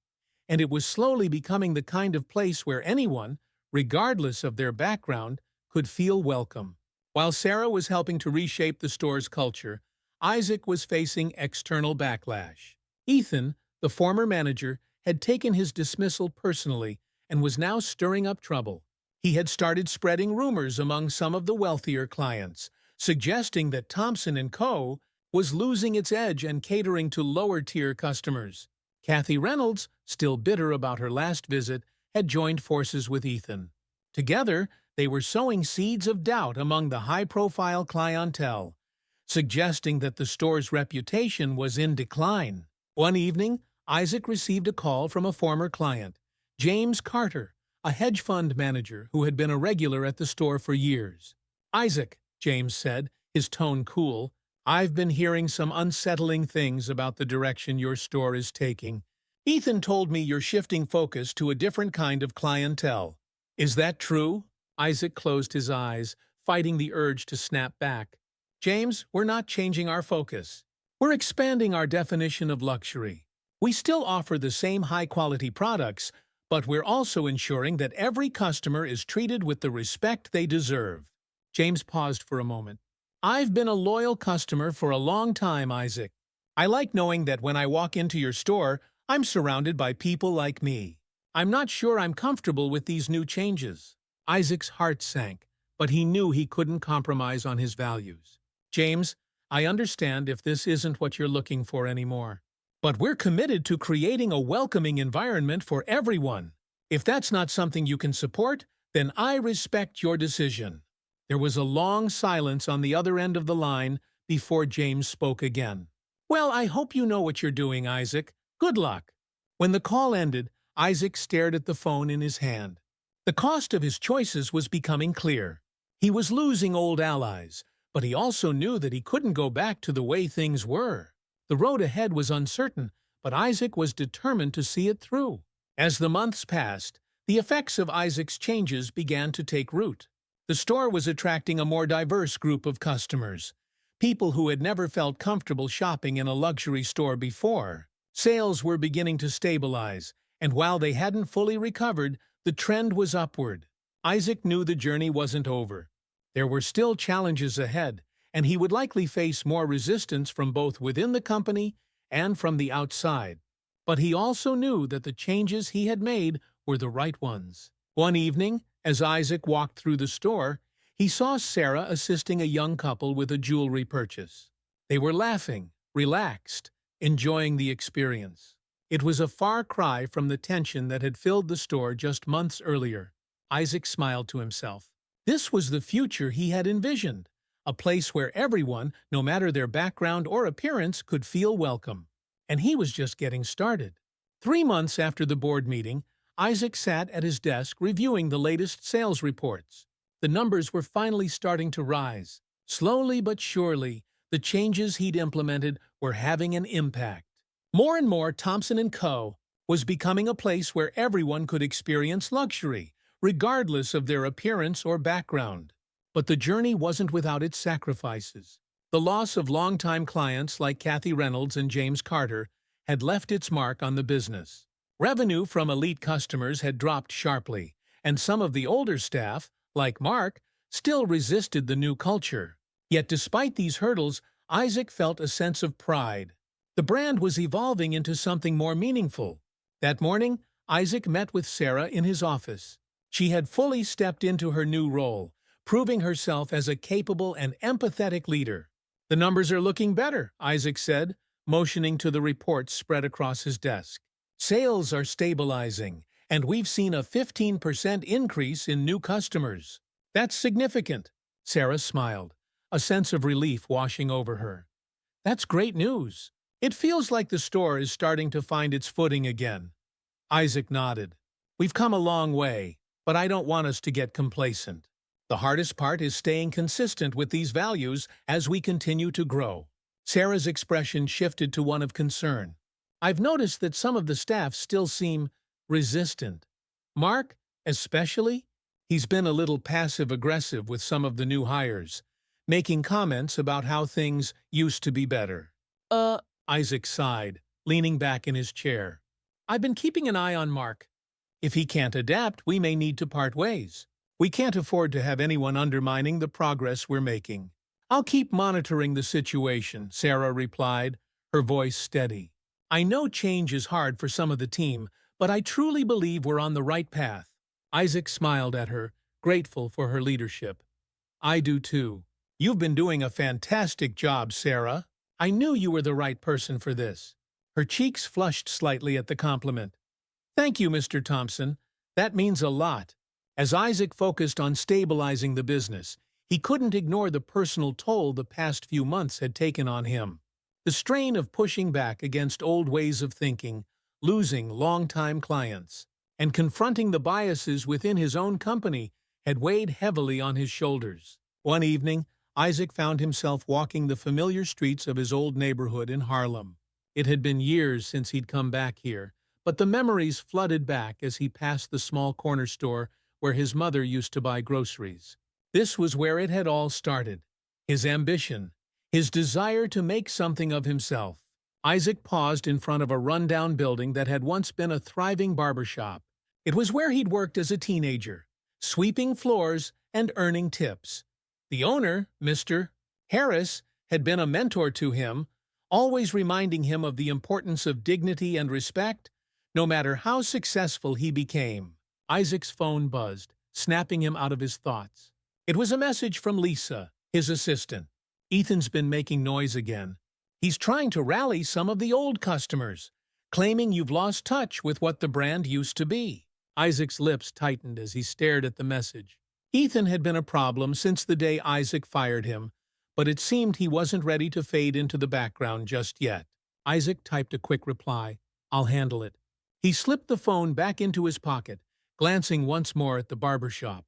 and it was slowly becoming the kind of place where anyone, regardless of their background, could feel welcome. While Sarah was helping to reshape the store's culture, Isaac was facing external backlash. Ethan, the former manager, had taken his dismissal personally and was now stirring up trouble. He had started spreading rumors among some of the wealthier clients, suggesting that Thompson & Co. was losing its edge and catering to lower-tier customers. Kathy Reynolds, still bitter about her last visit, had joined forces with Ethan. Together, they were sowing seeds of doubt among the high-profile clientele. suggesting that the store's reputation was in decline. One evening, Isaac received a call from a former client, James Carter, a hedge fund manager who had been a regular at the store for years. "Isaac," James said, his tone cool, "I've been hearing some unsettling things about the direction your store is taking. Ethan told me you're shifting focus to a different kind of clientele. Is that true?" Isaac closed his eyes, fighting the urge to snap back. "James, we're not changing our focus. We're expanding our definition of luxury. We still offer the same high-quality products, but we're also ensuring that every customer is treated with the respect they deserve." James paused for a moment. "I've been a loyal customer for a long time, Isaac. I like knowing that when I walk into your store, I'm surrounded by people like me. I'm not sure I'm comfortable with these new changes." Isaac's heart sank, but he knew he couldn't compromise on his values. "James, I understand if this isn't what you're looking for anymore. But we're committed to creating a welcoming environment for everyone. If that's not something you can support, then I respect your decision." There was a long silence on the other end of the line before James spoke again. "Well, I hope you know what you're doing, Isaac. Good luck." When the call ended, Isaac stared at the phone in his hand. The cost of his choices was becoming clear. He was losing old allies, but he also knew that he couldn't go back to the way things were. The road ahead was uncertain, but Isaac was determined to see it through. As the months passed, the effects of Isaac's changes began to take root. The store was attracting a more diverse group of customers, people who had never felt comfortable shopping in a luxury store before. Sales were beginning to stabilize, and while they hadn't fully recovered, the trend was upward. Isaac knew the journey wasn't over. There were still challenges ahead, and he would likely face more resistance from both within the company and from the outside. But he also knew that the changes he had made were the right ones. One evening, as Isaac walked through the store, he saw Sarah assisting a young couple with a jewelry purchase. They were laughing, relaxed, enjoying the experience. It was a far cry from the tension that had filled the store just months earlier. Isaac smiled to himself. This was the future he had envisioned, a place where everyone, no matter their background or appearance, could feel welcome. And he was just getting started. 3 months after the board meeting, Isaac sat at his desk reviewing the latest sales reports. The numbers were finally starting to rise. Slowly but surely, the changes he'd implemented were having an impact. More and more, Thompson & Co. was becoming a place where everyone could experience luxury, regardless of their appearance or background. But the journey wasn't without its sacrifices. The loss of longtime clients like Kathy Reynolds and James Carter had left its mark on the business. Revenue from elite customers had dropped sharply, and some of the older staff, like Mark, still resisted the new culture. Yet despite these hurdles, Isaac felt a sense of pride. The brand was evolving into something more meaningful. That morning, Isaac met with Sarah in his office. She had fully stepped into her new role, proving herself as a capable and empathetic leader. "The numbers are looking better," Isaac said, motioning to the reports spread across his desk. "Sales are stabilizing, and we've seen a 15% increase in new customers." "That's significant," Sarah smiled, a sense of relief washing over her. "That's great news. It feels like the store is starting to find its footing again." Isaac nodded. "We've come a long way, but I don't want us to get complacent. The hardest part is staying consistent with these values as we continue to grow." Sarah's expression shifted to one of concern. "I've noticed that some of the staff still seem resistant. Mark, especially, he's been a little passive-aggressive with some of the new hires, making comments about how things used to be better." Isaac sighed, leaning back in his chair. "I've been keeping an eye on Mark. If he can't adapt, we may need to part ways. We can't afford to have anyone undermining the progress we're making." "I'll keep monitoring the situation," Sarah replied, her voice steady. "I know change is hard for some of the team, but I truly believe we're on the right path." Isaac smiled at her, grateful for her leadership. "I do too. You've been doing a fantastic job, Sarah. I knew you were the right person for this." Her cheeks flushed slightly at the compliment. "Thank you, Mr. Thompson. That means a lot." As Isaac focused on stabilizing the business, He couldn't ignore the personal toll the past few months had taken on him. The strain of pushing back against old ways of thinking, losing long-time clients, and confronting the biases within his own company had weighed heavily on his shoulders. One evening, Isaac found himself walking the familiar streets of his old neighborhood in Harlem. It had been years since he'd come back here, but the memories flooded back as he passed the small corner store where his mother used to buy groceries. This was where it had all started. His ambition, his desire to make something of himself. Isaac paused in front of a rundown building that had once been a thriving barbershop. It was where he'd worked as a teenager, sweeping floors and earning tips. The owner, Mr. Harris, had been a mentor to him, always reminding him of the importance of dignity and respect, no matter how successful he became. Isaac's phone buzzed, snapping him out of his thoughts. It was a message from Lisa, his assistant. "Ethan's been making noise again. He's trying to rally some of the old customers, claiming you've lost touch with what the brand used to be." Isaac's lips tightened as he stared at the message. Ethan had been a problem since the day Isaac fired him, but it seemed he wasn't ready to fade into the background just yet. Isaac typed a quick reply, "I'll handle it." He slipped the phone back into his pocket, glancing once more at the barber shop.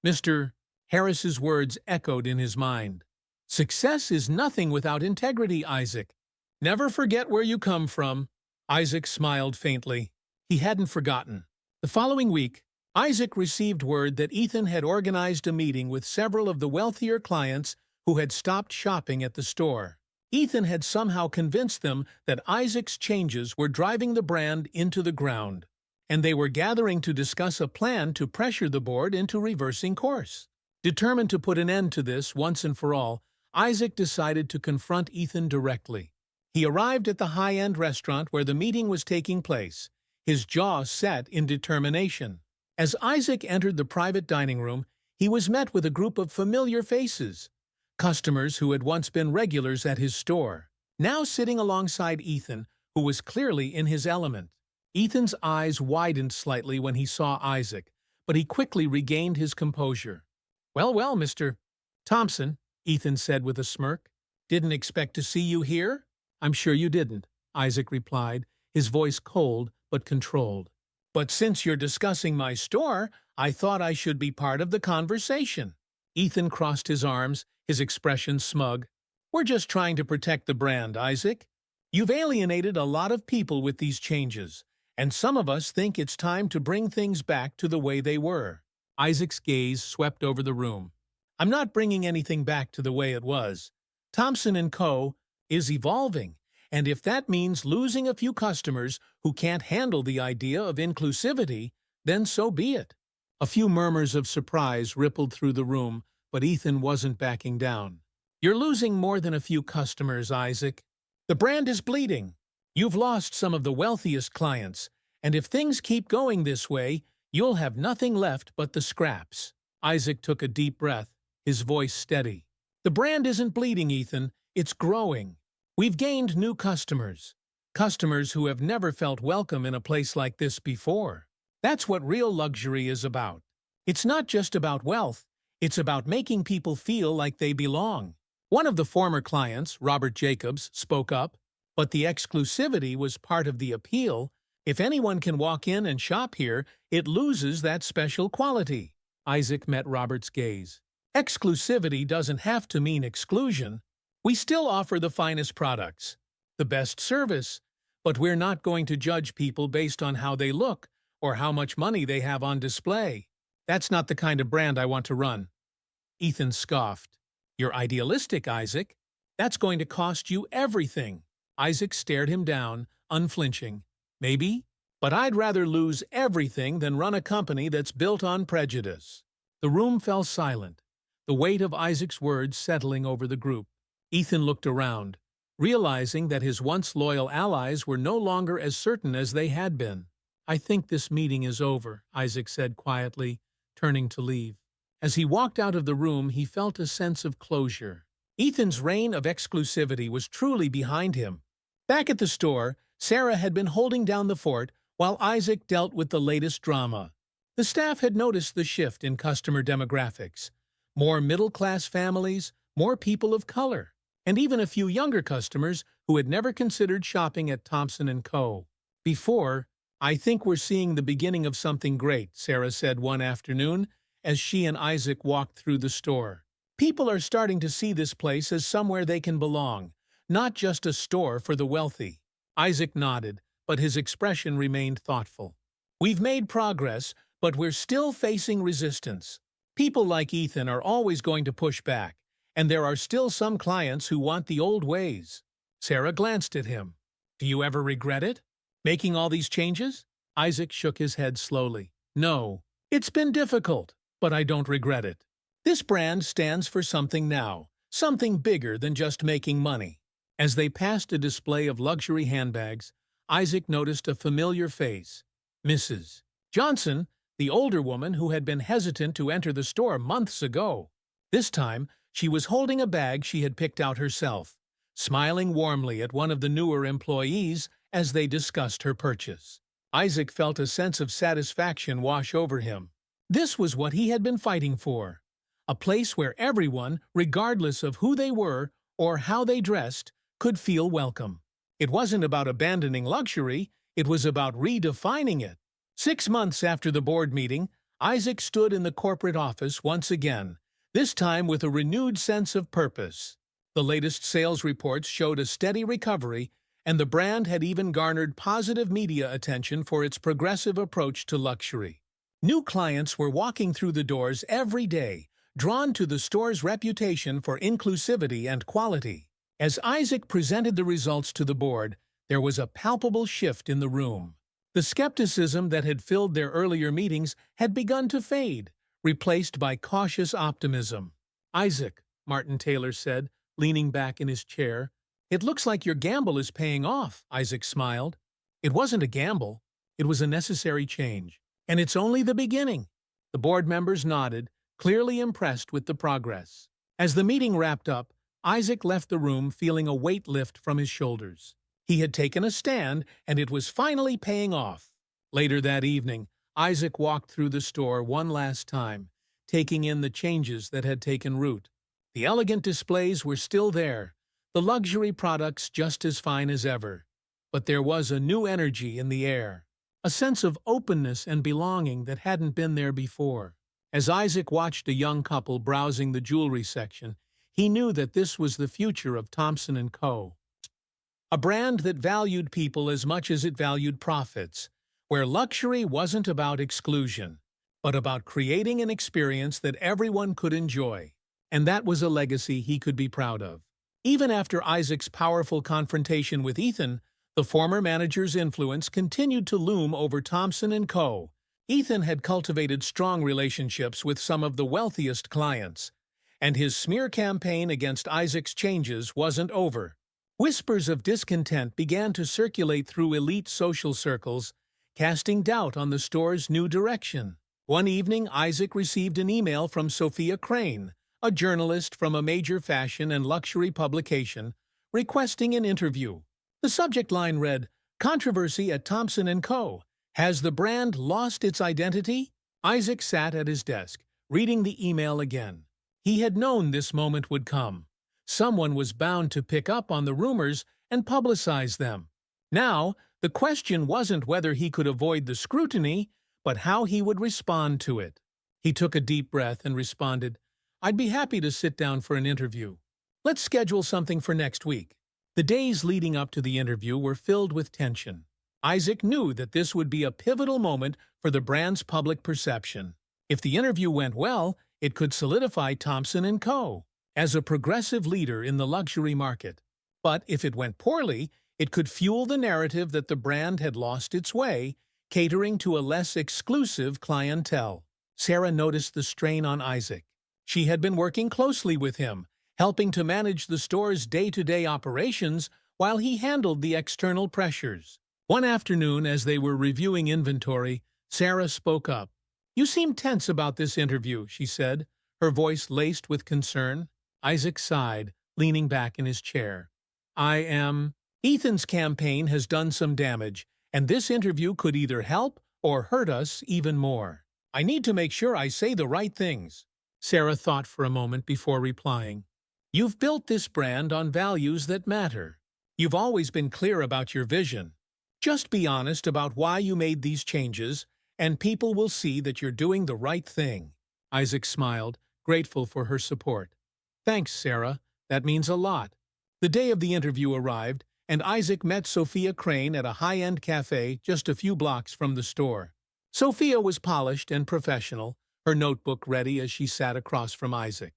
Mr. Harris's words echoed in his mind. "Success is nothing without integrity, Isaac. Never forget where you come from." Isaac smiled faintly. He hadn't forgotten. The following week, Isaac received word that Ethan had organized a meeting with several of the wealthier clients who had stopped shopping at the store. Ethan had somehow convinced them that Isaac's changes were driving the brand into the ground, and they were gathering to discuss a plan to pressure the board into reversing course. Determined to put an end to this once and for all, Isaac decided to confront Ethan directly. He arrived at the high-end restaurant where the meeting was taking place, his jaw set in determination. As Isaac entered the private dining room, he was met with a group of familiar faces, customers who had once been regulars at his store, now sitting alongside Ethan, who was clearly in his element. Ethan's eyes widened slightly when he saw Isaac, but he quickly regained his composure. "Well, well, Mr. Thompson," Ethan said with a smirk. "Didn't expect to see you here?" "I'm sure you didn't," Isaac replied, his voice cold but controlled. "But since you're discussing my store, I thought I should be part of the conversation." Ethan crossed his arms, his expression smug. "We're just trying to protect the brand, Isaac. You've alienated a lot of people with these changes, and some of us think it's time to bring things back to the way they were." Isaac's gaze swept over the room. "I'm not bringing anything back to the way it was. Thompson & Co. is evolving, and if that means losing a few customers who can't handle the idea of inclusivity, then so be it." A few murmurs of surprise rippled through the room, but Ethan wasn't backing down. "You're losing more than a few customers, Isaac. The brand is bleeding. You've lost some of the wealthiest clients, and if things keep going this way, you'll have nothing left but the scraps." Isaac took a deep breath, his voice steady. "The brand isn't bleeding, Ethan. It's growing. We've gained new customers. Customers who have never felt welcome in a place like this before. That's what real luxury is about. It's not just about wealth. It's about making people feel like they belong." One of the former clients, Robert Jacobs, spoke up. "But the exclusivity was part of the appeal. If anyone can walk in and shop here, it loses that special quality." Isaac met Robert's gaze. "Exclusivity doesn't have to mean exclusion. We still offer the finest products, the best service, but we're not going to judge people based on how they look or how much money they have on display. That's not the kind of brand I want to run." Ethan scoffed. "You're idealistic, Isaac. That's going to cost you everything." Isaac stared him down, unflinching. "Maybe, but I'd rather lose everything than run a company that's built on prejudice." The room fell silent, the weight of Isaac's words settling over the group. Ethan looked around, realizing that his once loyal allies were no longer as certain as they had been. "I think this meeting is over," Isaac said quietly, turning to leave. As he walked out of the room, he felt a sense of closure. Ethan's reign of exclusivity was truly behind him. Back at the store, Sarah had been holding down the fort while Isaac dealt with the latest drama. The staff had noticed the shift in customer demographics. More middle-class families, more people of color, and even a few younger customers who had never considered shopping at Thompson & Co. before. "I think we're seeing the beginning of something great," Sarah said one afternoon as she and Isaac walked through the store. "People are starting to see this place as somewhere they can belong, not just a store for the wealthy." Isaac nodded, but his expression remained thoughtful. "We've made progress, but we're still facing resistance. People like Ethan are always going to push back, and there are still some clients who want the old ways." Sarah glanced at him. "Do you ever regret it? Making all these changes?" Isaac shook his head slowly. "No. It's been difficult, but I don't regret it. This brand stands for something now, something bigger than just making money." As they passed a display of luxury handbags, Isaac noticed a familiar face. Mrs. Johnson, the older woman who had been hesitant to enter the store months ago. This time, she was holding a bag she had picked out herself, smiling warmly at one of the newer employees as they discussed her purchase. Isaac felt a sense of satisfaction wash over him. This was what he had been fighting for. A place where everyone, regardless of who they were or how they dressed, could feel welcome. It wasn't about abandoning luxury, it was about redefining it. 6 months after the board meeting, Isaac stood in the corporate office once again, this time with a renewed sense of purpose. The latest sales reports showed a steady recovery, and the brand had even garnered positive media attention for its progressive approach to luxury. New clients were walking through the doors every day, drawn to the store's reputation for inclusivity and quality. As Isaac presented the results to the board, there was a palpable shift in the room. The skepticism that had filled their earlier meetings had begun to fade, replaced by cautious optimism. "Isaac," Martin Taylor said, leaning back in his chair, "it looks like your gamble is paying off." Isaac smiled. "It wasn't a gamble. It was a necessary change. And it's only the beginning." The board members nodded, clearly impressed with the progress. As the meeting wrapped up, Isaac left the room feeling a weight lift from his shoulders. He had taken a stand, and it was finally paying off. Later that evening, Isaac walked through the store one last time, taking in the changes that had taken root. The elegant displays were still there, the luxury products just as fine as ever. But there was a new energy in the air, a sense of openness and belonging that hadn't been there before. As Isaac watched a young couple browsing the jewelry section, he knew that this was the future of Thompson & Co. A brand that valued people as much as it valued profits, where luxury wasn't about exclusion, but about creating an experience that everyone could enjoy. And that was a legacy he could be proud of. Even after Isaac's powerful confrontation with Ethan, the former manager's influence continued to loom over Thompson & Co. Ethan had cultivated strong relationships with some of the wealthiest clients, and his smear campaign against Isaac's changes wasn't over. Whispers of discontent began to circulate through elite social circles, casting doubt on the store's new direction. One evening, Isaac received an email from Sophia Crane, a journalist from a major fashion and luxury publication, requesting an interview. The subject line read, "Controversy at Thompson & Co. Has the brand lost its identity?" Isaac sat at his desk, reading the email again. He had known this moment would come. Someone was bound to pick up on the rumors and publicize them. Now, the question wasn't whether he could avoid the scrutiny, but how he would respond to it. He took a deep breath and responded, "I'd be happy to sit down for an interview. Let's schedule something for next week." The days leading up to the interview were filled with tension. Isaac knew that this would be a pivotal moment for the brand's public perception. If the interview went well, it could solidify Thompson & Co. as a progressive leader in the luxury market. But if it went poorly, it could fuel the narrative that the brand had lost its way, catering to a less exclusive clientele. Sarah noticed the strain on Isaac. She had been working closely with him, helping to manage the store's day-to-day operations while he handled the external pressures. One afternoon, as they were reviewing inventory, Sarah spoke up. "You seem tense about this interview," she said, her voice laced with concern. Isaac sighed, leaning back in his chair. "I am. Ethan's campaign has done some damage, and this interview could either help or hurt us even more. I need to make sure I say the right things." Sarah thought for a moment before replying. You've built this brand on values that matter. You've always been clear about your vision. Just be honest about why you made these changes, and people will see that you're doing the right thing. Isaac smiled, grateful for her support. Thanks, Sarah. That means a lot. The day of the interview arrived, and Isaac met Sophia Crane at a high-end cafe just a few blocks from the store. Sophia was polished and professional, her notebook ready as she sat across from Isaac.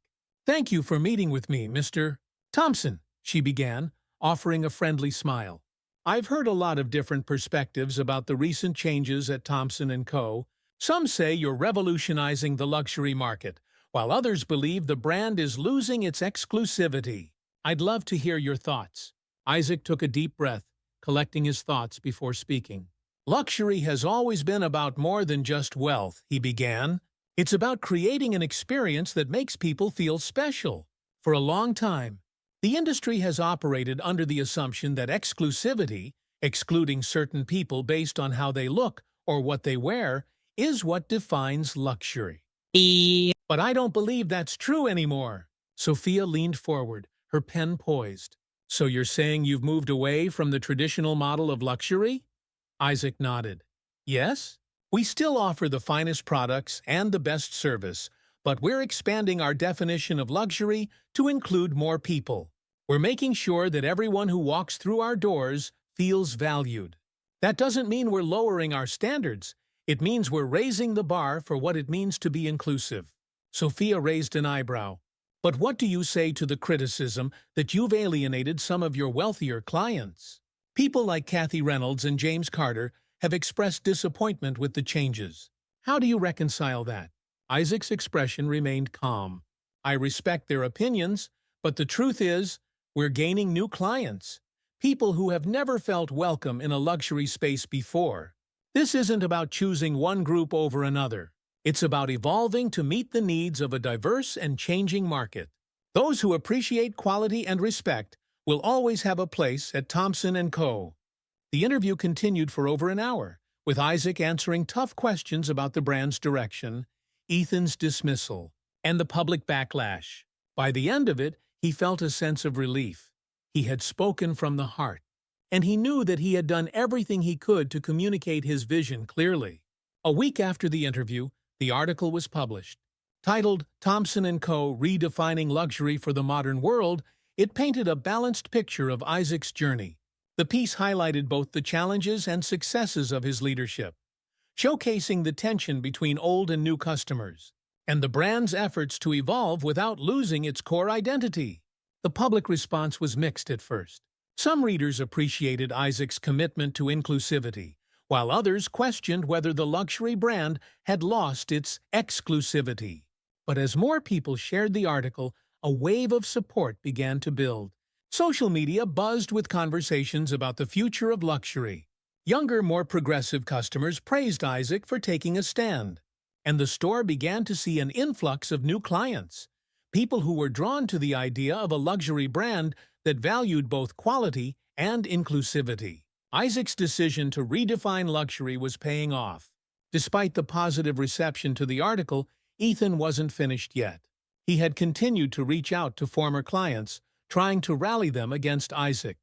Thank you for meeting with me, Mr. Thompson, she began, offering a friendly smile. I've heard a lot of different perspectives about the recent changes at Thompson & Co. Some say you're revolutionizing the luxury market, while others believe the brand is losing its exclusivity. I'd love to hear your thoughts. Isaac took a deep breath, collecting his thoughts before speaking. Luxury has always been about more than just wealth, he began. It's about creating an experience that makes people feel special. For a long time, the industry has operated under the assumption that exclusivity, excluding certain people based on how they look or what they wear, is what defines luxury. But I don't believe that's true anymore. Sophia leaned forward, her pen poised. So you're saying you've moved away from the traditional model of luxury? Isaac nodded. Yes, we still offer the finest products and the best service, but we're expanding our definition of luxury to include more people. We're making sure that everyone who walks through our doors feels valued. That doesn't mean we're lowering our standards. It means we're raising the bar for what it means to be inclusive. Sophia raised an eyebrow. But what do you say to the criticism that you've alienated some of your wealthier clients? People like Kathy Reynolds and James Carter have expressed disappointment with the changes. How do you reconcile that? Isaac's expression remained calm. I respect their opinions, but the truth is, we're gaining new clients. People who have never felt welcome in a luxury space before. This isn't about choosing one group over another. It's about evolving to meet the needs of a diverse and changing market. Those who appreciate quality and respect will always have a place at Thompson & Co. The interview continued for over an hour, with Isaac answering tough questions about the brand's direction, Ethan's dismissal, and the public backlash. By the end of it, he felt a sense of relief. He had spoken from the heart, and he knew that he had done everything he could to communicate his vision clearly. A week after the interview, the article was published. Titled Thompson & Co. Redefining Luxury for the Modern World, it painted a balanced picture of Isaac's journey. The piece highlighted both the challenges and successes of his leadership, showcasing the tension between old and new customers, and the brand's efforts to evolve without losing its core identity. The public response was mixed at first. Some readers appreciated Isaac's commitment to inclusivity, while others questioned whether the luxury brand had lost its exclusivity. But as more people shared the article, a wave of support began to build. Social media buzzed with conversations about the future of luxury. Younger, more progressive customers praised Isaac for taking a stand, and the store began to see an influx of new clients, people who were drawn to the idea of a luxury brand that valued both quality and inclusivity. Isaac's decision to redefine luxury was paying off. Despite the positive reception to the article, Ethan wasn't finished yet. He had continued to reach out to former clients, trying to rally them against Isaac.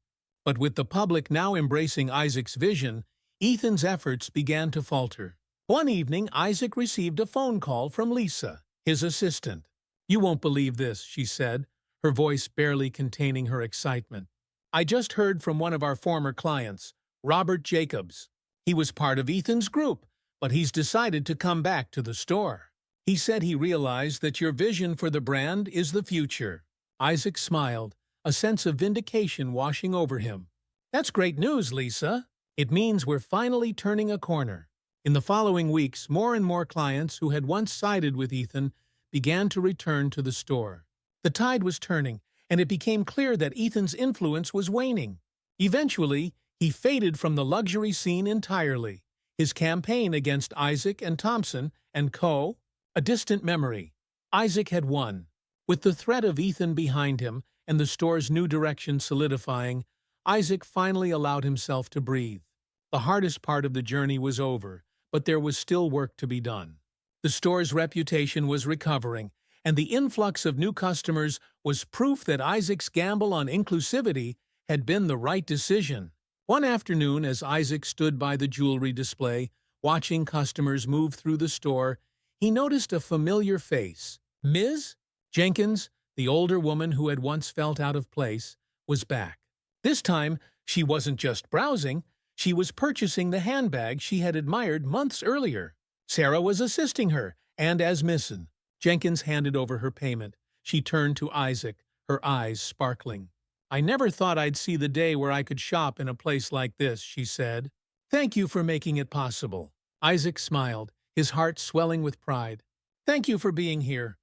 But with the public now embracing Isaac's vision, Ethan's efforts began to falter. One evening, Isaac received a phone call from Lisa, his assistant. "You won't believe this," she said, her voice barely containing her excitement. "I just heard from one of our former clients, Robert Jacobs. He was part of Ethan's group, but he's decided to come back to the store. He said he realized that your vision for the brand is the future." Isaac smiled, a sense of vindication washing over him. "That's great news, Lisa. It means we're finally turning a corner." In the following weeks, more and more clients who had once sided with Ethan began to return to the store. The tide was turning, and it became clear that Ethan's influence was waning. Eventually, he faded from the luxury scene entirely, his campaign against Isaac and Thompson & Co. a distant memory. Isaac had won. With the threat of Ethan behind him and the store's new direction solidifying, Isaac finally allowed himself to breathe. The hardest part of the journey was over, but there was still work to be done. The store's reputation was recovering, and the influx of new customers was proof that Isaac's gamble on inclusivity had been the right decision. One afternoon, as Isaac stood by the jewelry display, watching customers move through the store, he noticed a familiar face. Ms. Jenkins, the older woman who had once felt out of place, was back. This time, she wasn't just browsing, she was purchasing the handbag she had admired months earlier. Sarah was assisting her, and as Mrs. Jenkins handed over her payment, she turned to Isaac, her eyes sparkling. "I never thought I'd see the day where I could shop in a place like this," she said. "Thank you for making it possible." Isaac smiled, his heart swelling with pride. "Thank you for being here."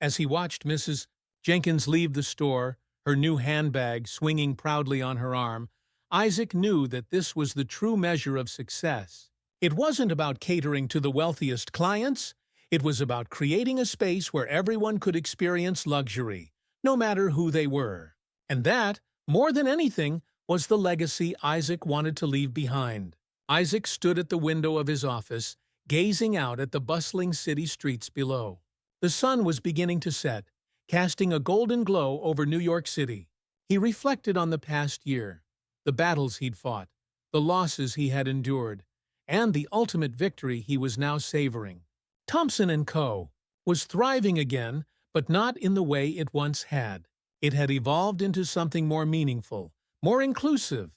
As he watched Mrs. Jenkins leave the store, her new handbag swinging proudly on her arm, Isaac knew that this was the true measure of success. It wasn't about catering to the wealthiest clients. It was about creating a space where everyone could experience luxury, no matter who they were. And that, more than anything, was the legacy Isaac wanted to leave behind. Isaac stood at the window of his office, gazing out at the bustling city streets below. The sun was beginning to set, casting a golden glow over New York City. He reflected on the past year, the battles he'd fought, the losses he had endured, and the ultimate victory he was now savoring. Thompson & Co. was thriving again, but not in the way it once had. It had evolved into something more meaningful, more inclusive,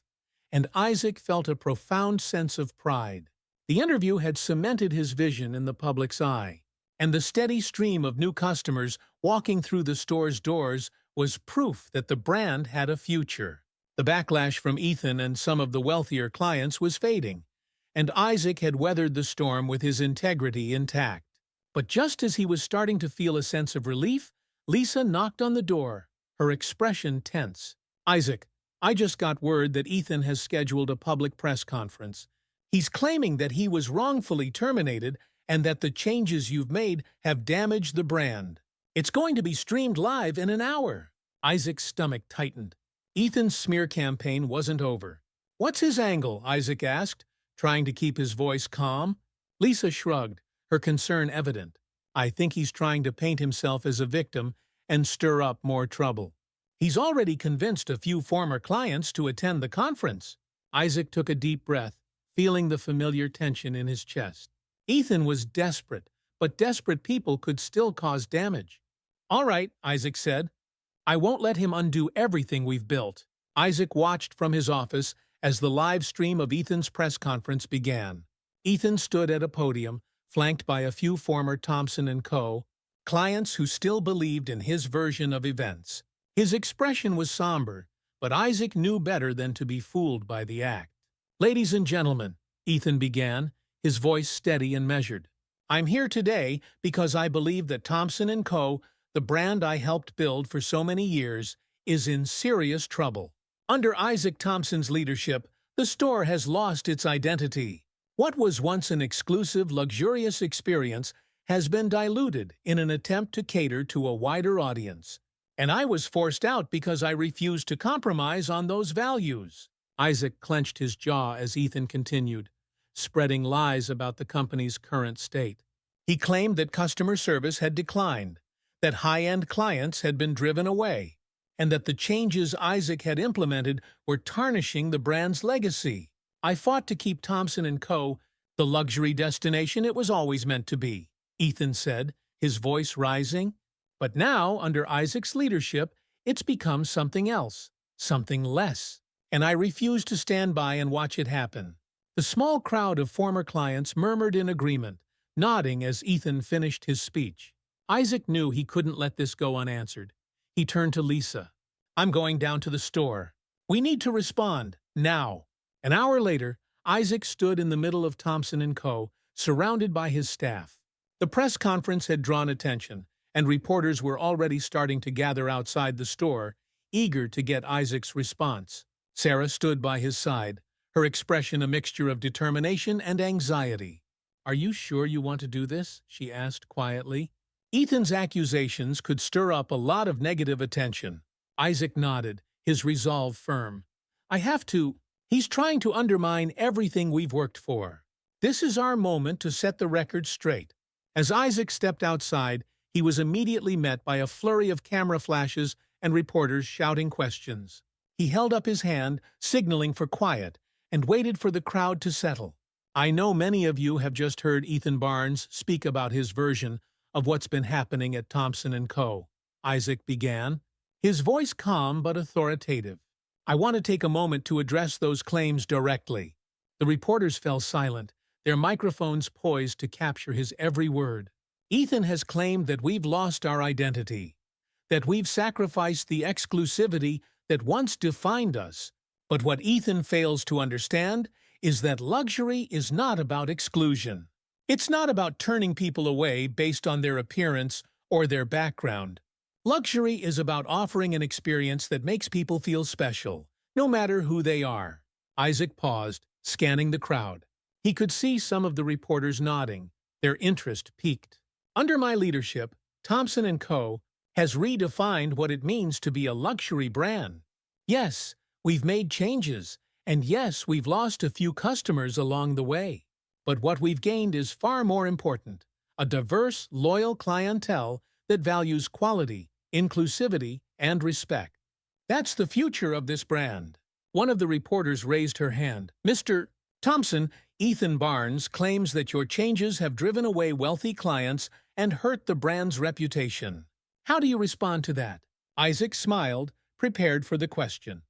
and Isaac felt a profound sense of pride. The interview had cemented his vision in the public's eye, and the steady stream of new customers walking through the store's doors was proof that the brand had a future. The backlash from Ethan and some of the wealthier clients was fading, and Isaac had weathered the storm with his integrity intact. But just as he was starting to feel a sense of relief, Lisa knocked on the door, her expression tense. "Isaac, I just got word that Ethan has scheduled a public press conference. He's claiming that he was wrongfully terminated and that the changes you've made have damaged the brand. It's going to be streamed live in an hour." Isaac's stomach tightened. Ethan's smear campaign wasn't over. "What's his angle?" Isaac asked, trying to keep his voice calm. Lisa shrugged, her concern evident. "I think he's trying to paint himself as a victim and stir up more trouble. He's already convinced a few former clients to attend the conference." Isaac took a deep breath, feeling the familiar tension in his chest. Ethan was desperate, but desperate people could still cause damage. "All right," Isaac said. "I won't let him undo everything we've built." Isaac watched from his office as the live stream of Ethan's press conference began. Ethan stood at a podium, flanked by a few former Thompson & Co. clients who still believed in his version of events. His expression was somber, but Isaac knew better than to be fooled by the act. "Ladies and gentlemen," Ethan began, his voice steady and measured, "I'm here today because I believe that Thompson & Co., the brand I helped build for so many years, is in serious trouble. Under Isaac Thompson's leadership, the store has lost its identity. What was once an exclusive, luxurious experience has been diluted in an attempt to cater to a wider audience. And I was forced out because I refused to compromise on those values." Isaac clenched his jaw as Ethan continued, spreading lies about the company's current state. He claimed that customer service had declined, that high-end clients had been driven away, and that the changes Isaac had implemented were tarnishing the brand's legacy. "I fought to keep Thompson & Co. the luxury destination it was always meant to be," Ethan said, his voice rising. "But now, under Isaac's leadership, it's become something else, something less, and I refuse to stand by and watch it happen." The small crowd of former clients murmured in agreement, nodding as Ethan finished his speech. Isaac knew he couldn't let this go unanswered. He turned to Lisa. "I'm going down to the store. We need to respond, now." An hour later, Isaac stood in the middle of Thompson & Co., surrounded by his staff. The press conference had drawn attention, and reporters were already starting to gather outside the store, eager to get Isaac's response. Sarah stood by his side, her expression a mixture of determination and anxiety. "Are you sure you want to do this?" she asked quietly. Ethan's accusations could stir up a lot of negative attention. Isaac nodded, his resolve firm. "I have to. He's trying to undermine everything we've worked for. This is our moment to set the record straight." As Isaac stepped outside, he was immediately met by a flurry of camera flashes and reporters shouting questions. He held up his hand, signaling for quiet, and waited for the crowd to settle. I know many of you have just heard Ethan Barnes speak about his version of what's been happening at Thompson & Co., Isaac began, his voice calm but authoritative. I want to take a moment to address those claims directly. The reporters fell silent, their microphones poised to capture his every word. Ethan has claimed that we've lost our identity, that we've sacrificed the exclusivity that once defined us. But what Ethan fails to understand is that luxury is not about exclusion. It's not about turning people away based on their appearance or their background. Luxury is about offering an experience that makes people feel special, no matter who they are. Isaac paused, scanning the crowd. He could see some of the reporters nodding, their interest piqued. Under my leadership, Thompson & Co. has redefined what it means to be a luxury brand. Yes, we've made changes, and yes, we've lost a few customers along the way. But what we've gained is far more important: a diverse, loyal clientele that values quality, inclusivity, and respect. That's the future of this brand. One of the reporters raised her hand. Mr. Thompson, Ethan Barnes claims that your changes have driven away wealthy clients and hurt the brand's reputation. How do you respond to that? Isaac smiled, prepared for the question.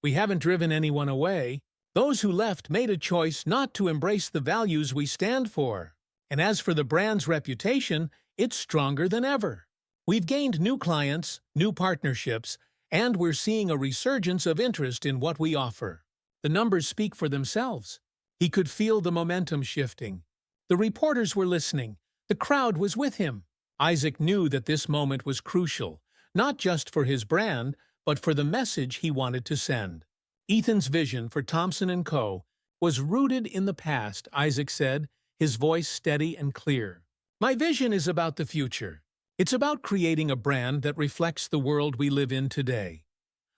We haven't driven anyone away. Those who left made a choice not to embrace the values we stand for. And as for the brand's reputation, it's stronger than ever. We've gained new clients, new partnerships, and we're seeing a resurgence of interest in what we offer. The numbers speak for themselves. He could feel the momentum shifting. The reporters were listening. The crowd was with him. Isaac knew that this moment was crucial, not just for his brand, but for the message he wanted to send. Ethan's vision for Thompson & Co. was rooted in the past, Isaac said, his voice steady and clear. My vision is about the future. It's about creating a brand that reflects the world we live in today.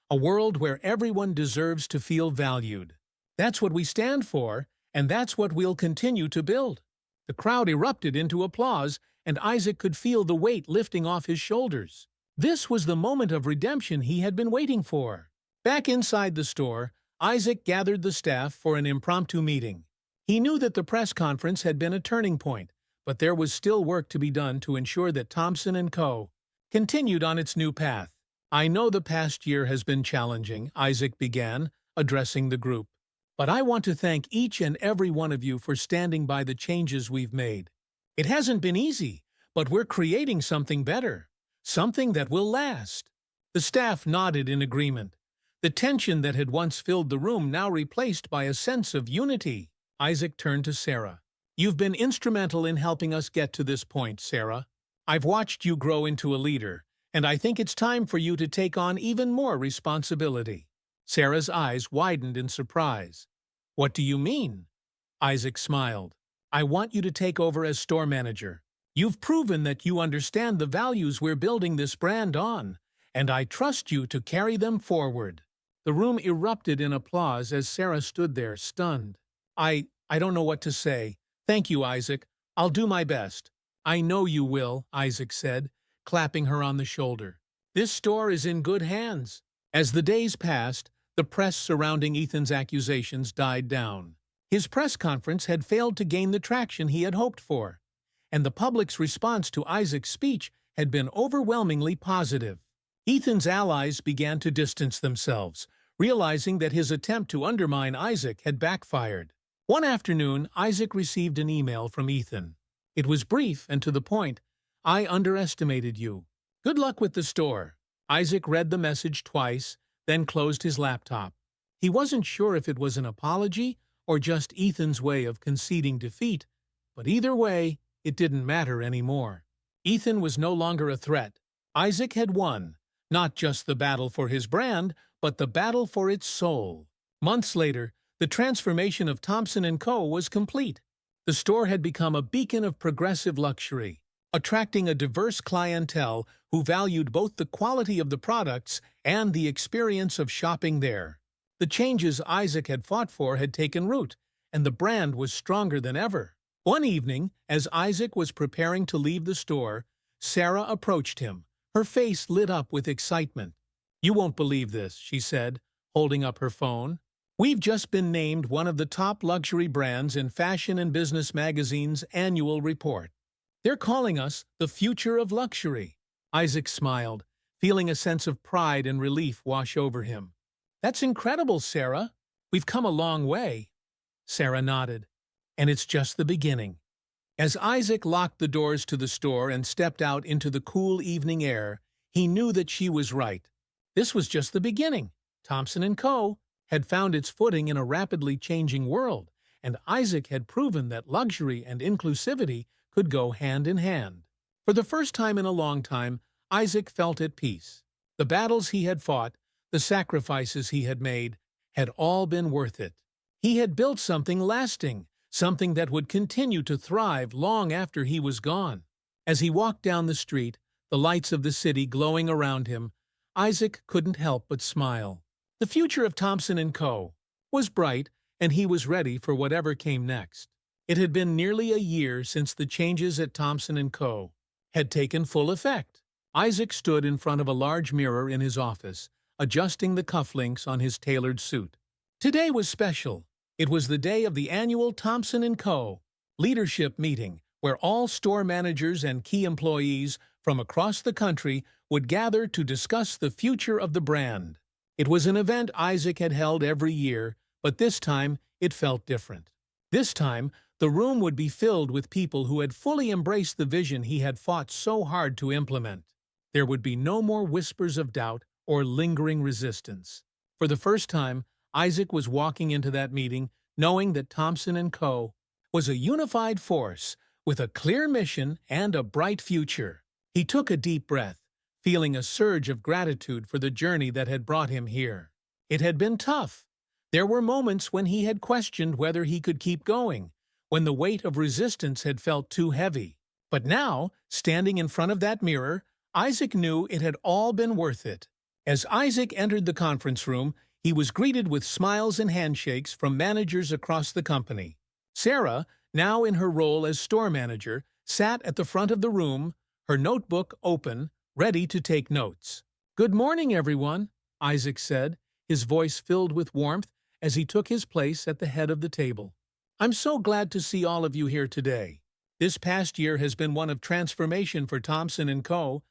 A world where everyone deserves to feel valued. That's what we stand for, and that's what we'll continue to build. The crowd erupted into applause, and Isaac could feel the weight lifting off his shoulders. This was the moment of redemption he had been waiting for. Back inside the store, Isaac gathered the staff for an impromptu meeting. He knew that the press conference had been a turning point, but there was still work to be done to ensure that Thompson & Co. continued on its new path. I know the past year has been challenging, Isaac began, addressing the group. But I want to thank each and every one of you for standing by the changes we've made. It hasn't been easy, but we're creating something better, something that will last. The staff nodded in agreement. The tension that had once filled the room now replaced by a sense of unity. Isaac turned to Sarah. You've been instrumental in helping us get to this point, Sarah. I've watched you grow into a leader, and I think it's time for you to take on even more responsibility. Sarah's eyes widened in surprise. What do you mean? Isaac smiled. I want you to take over as store manager. You've proven that you understand the values we're building this brand on, and I trust you to carry them forward. The room erupted in applause as Sarah stood there, stunned. I don't know what to say. Thank you, Isaac. I'll do my best. I know you will, Isaac said, clapping her on the shoulder. This store is in good hands. As the days passed, the press surrounding Ethan's accusations died down. His press conference had failed to gain the traction he had hoped for, and the public's response to Isaac's speech had been overwhelmingly positive. Ethan's allies began to distance themselves, realizing that his attempt to undermine Isaac had backfired. One afternoon, Isaac received an email from Ethan. It was brief and to the point. I underestimated you. Good luck with the store. Isaac read the message twice, then closed his laptop. He wasn't sure if it was an apology or just Ethan's way of conceding defeat, but either way, it didn't matter anymore. Ethan was no longer a threat. Isaac had won, not just the battle for his brand, but the battle for its soul. Months later, the transformation of Thompson & Co. was complete. The store had become a beacon of progressive luxury, attracting a diverse clientele who valued both the quality of the products and the experience of shopping there. The changes Isaac had fought for had taken root, and the brand was stronger than ever. One evening, as Isaac was preparing to leave the store, Sarah approached him. Her face lit up with excitement. "You won't believe this," she said, holding up her phone. "We've just been named one of the top luxury brands in Fashion and Business Magazine's annual report. They're calling us the future of luxury." Isaac smiled, feeling a sense of pride and relief wash over him. "That's incredible, Sarah. We've come a long way." Sarah nodded. "And it's just the beginning." As Isaac locked the doors to the store and stepped out into the cool evening air, he knew that she was right. This was just the beginning. Thompson & Co. had found its footing in a rapidly changing world, and Isaac had proven that luxury and inclusivity could go hand in hand. For the first time in a long time, Isaac felt at peace. The battles he had fought, the sacrifices he had made, had all been worth it. He had built something lasting, something that would continue to thrive long after he was gone. As he walked down the street, the lights of the city glowing around him, Isaac couldn't help but smile. The future of Thompson & Co. was bright, and he was ready for whatever came next. It had been nearly a year since the changes at Thompson & Co. had taken full effect. Isaac stood in front of a large mirror in his office, adjusting the cufflinks on his tailored suit. Today was special. It was the day of the annual Thompson & Co. leadership meeting, where all store managers and key employees from across the country would gather to discuss the future of the brand. It was an event Isaac had held every year, but this time it felt different. This time, the room would be filled with people who had fully embraced the vision he had fought so hard to implement. There would be no more whispers of doubt or lingering resistance. For the first time, Isaac was walking into that meeting knowing that Thompson & Co. was a unified force with a clear mission and a bright future. He took a deep breath, feeling a surge of gratitude for the journey that had brought him here. It had been tough. There were moments when he had questioned whether he could keep going, when the weight of resistance had felt too heavy. But now, standing in front of that mirror, Isaac knew it had all been worth it. As Isaac entered the conference room, he was greeted with smiles and handshakes from managers across the company. Sarah, now in her role as store manager, sat at the front of the room, her notebook open, ready to take notes. "Good morning, everyone," Isaac said, his voice filled with warmth as he took his place at the head of the table. "I'm so glad to see all of you here today. This past year has been one of transformation for Thompson & Co.,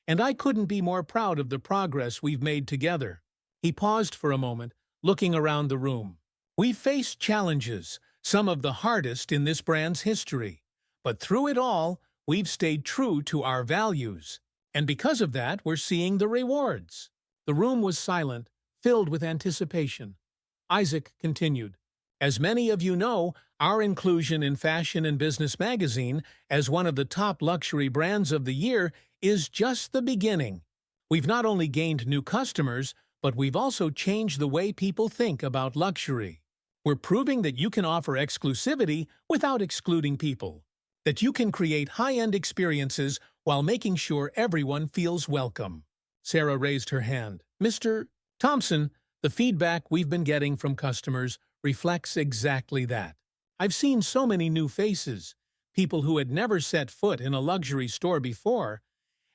and I couldn't be more proud of the progress we've made together." He paused for a moment, looking around the room. "We've faced challenges, some of the hardest in this brand's history. But through it all, we've stayed true to our values. And because of that, we're seeing the rewards." The room was silent, filled with anticipation. Isaac continued, "As many of you know, our inclusion in Fashion and Business Magazine as one of the top luxury brands of the year is just the beginning. We've not only gained new customers, but we've also changed the way people think about luxury. We're proving that you can offer exclusivity without excluding people, that you can create high-end experiences while making sure everyone feels welcome." Sarah raised her hand. "Mr. Thompson, the feedback we've been getting from customers reflects exactly that. I've seen so many new faces, people who had never set foot in a luxury store before,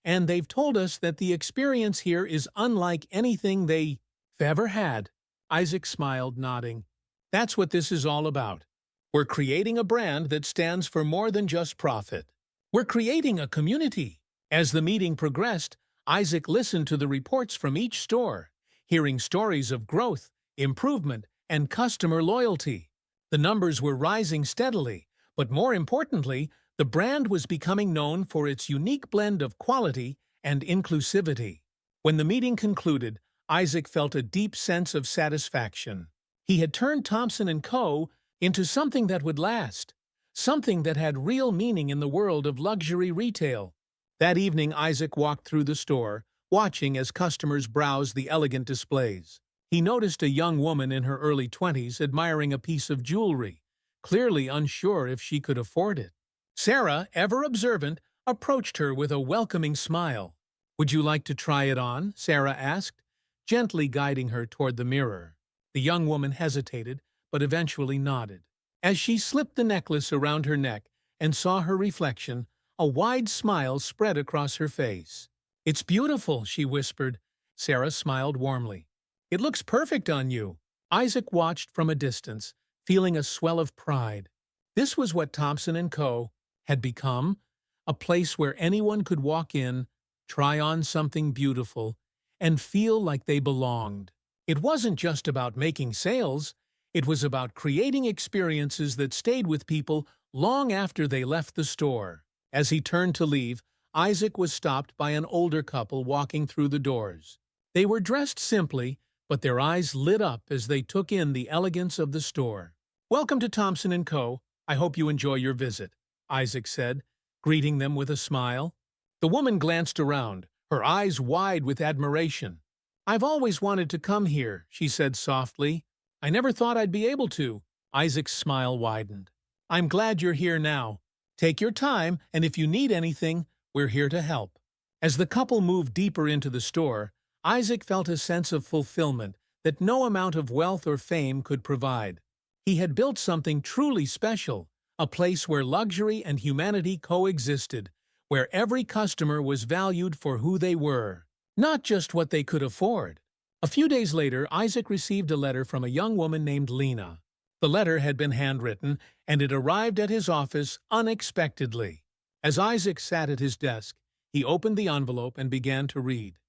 and they've told us that the experience here is unlike anything they've ever had." Isaac smiled, nodding. "That's what this is all about. We're creating a brand that stands for more than just profit. We're creating a community." As the meeting progressed, Isaac listened to the reports from each store, hearing stories of growth, improvement, and customer loyalty. The numbers were rising steadily, but more importantly, the brand was becoming known for its unique blend of quality and inclusivity. When the meeting concluded, Isaac felt a deep sense of satisfaction. He had turned Thompson & Co. into something that would last, something that had real meaning in the world of luxury retail. That evening, Isaac walked through the store, watching as customers browsed the elegant displays. He noticed a young woman in her early 20s admiring a piece of jewelry, clearly unsure if she could afford it. Sarah, ever observant, approached her with a welcoming smile. "Would you like to try it on?" Sarah asked, gently guiding her toward the mirror. The young woman hesitated, but eventually nodded. As she slipped the necklace around her neck and saw her reflection, A wide smile spread across her face. "It's beautiful," she whispered. Sarah smiled warmly. "It looks perfect on you." Isaac watched from a distance, feeling a swell of pride. This was what Thompson & Co. had become, a place where anyone could walk in, try on something beautiful, and feel like they belonged. It wasn't just about making sales, it was about creating experiences that stayed with people long after they left the store. As he turned to leave, Isaac was stopped by an older couple walking through the doors. They were dressed simply, but their eyes lit up as they took in the elegance of the store. "Welcome to Thompson & Co. I hope you enjoy your visit," Isaac said, greeting them with a smile. The woman glanced around, her eyes wide with admiration. "I've always wanted to come here," she said softly. "I never thought I'd be able to." Isaac's smile widened. "I'm glad you're here now. Take your time, and if you need anything, we're here to help." As the couple moved deeper into the store, Isaac felt a sense of fulfillment that no amount of wealth or fame could provide. He had built something truly special, a place where luxury and humanity coexisted, where every customer was valued for who they were, not just what they could afford. A few days later, Isaac received a letter from a young woman named Lena. The letter had been handwritten, and it arrived at his office unexpectedly. As Isaac sat at his desk, he opened the envelope and began to read.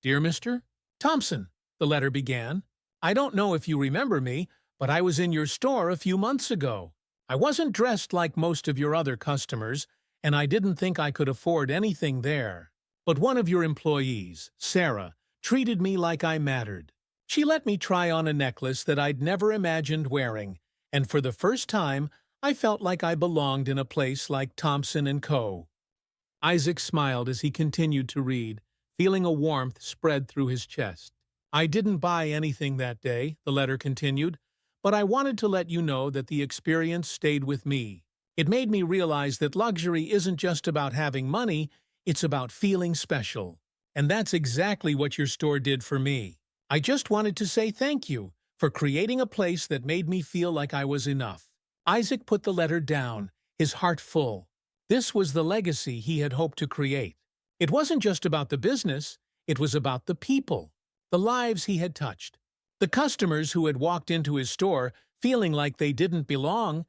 "Dear Mr. Thompson," the letter began, "I don't know if you remember me, but I was in your store a few months ago. I wasn't dressed like most of your other customers, and I didn't think I could afford anything there. But one of your employees, Sarah, treated me like I mattered. She let me try on a necklace that I'd never imagined wearing, and for the first time, I felt like I belonged in a place like Thompson & Co." Isaac smiled as he continued to read, feeling a warmth spread through his chest. "I didn't buy anything that day," the letter continued, "but I wanted to let you know that the experience stayed with me. It made me realize that luxury isn't just about having money, it's about feeling special. And that's exactly what your store did for me. I just wanted to say thank you for creating a place that made me feel like I was enough." Isaac put the letter down, his heart full. This was the legacy he had hoped to create. It wasn't just about the business, it was about the people, the lives he had touched, the customers who had walked into his store feeling like they didn't belong,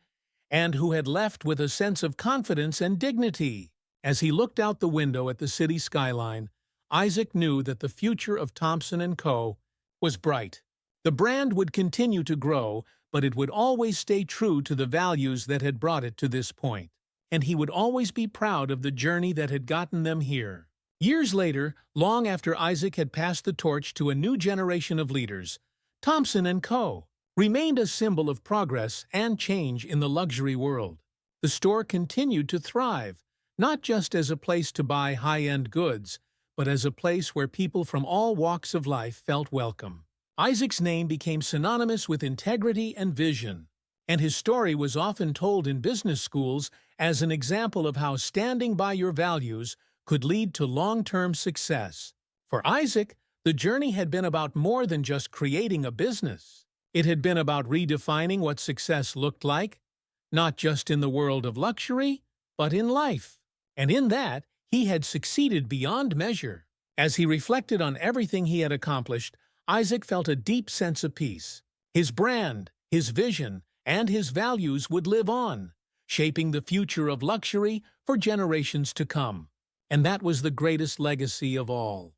and who had left with a sense of confidence and dignity. As he looked out the window at the city skyline, Isaac knew that the future of Thompson & Co. was bright. The brand would continue to grow, but it would always stay true to the values that had brought it to this point. And he would always be proud of the journey that had gotten them here. Years later, long after Isaac had passed the torch to a new generation of leaders, Thompson & Co. remained a symbol of progress and change in the luxury world. The store continued to thrive, not just as a place to buy high-end goods, but as a place where people from all walks of life felt welcome. Isaac's name became synonymous with integrity and vision, and his story was often told in business schools as an example of how standing by your values could lead to long-term success. For Isaac, the journey had been about more than just creating a business. It had been about redefining what success looked like, not just in the world of luxury, but in life. And in that, he had succeeded beyond measure. As he reflected on everything he had accomplished, Isaac felt a deep sense of peace. His brand, his vision, and his values would live on, shaping the future of luxury for generations to come. And that was the greatest legacy of all.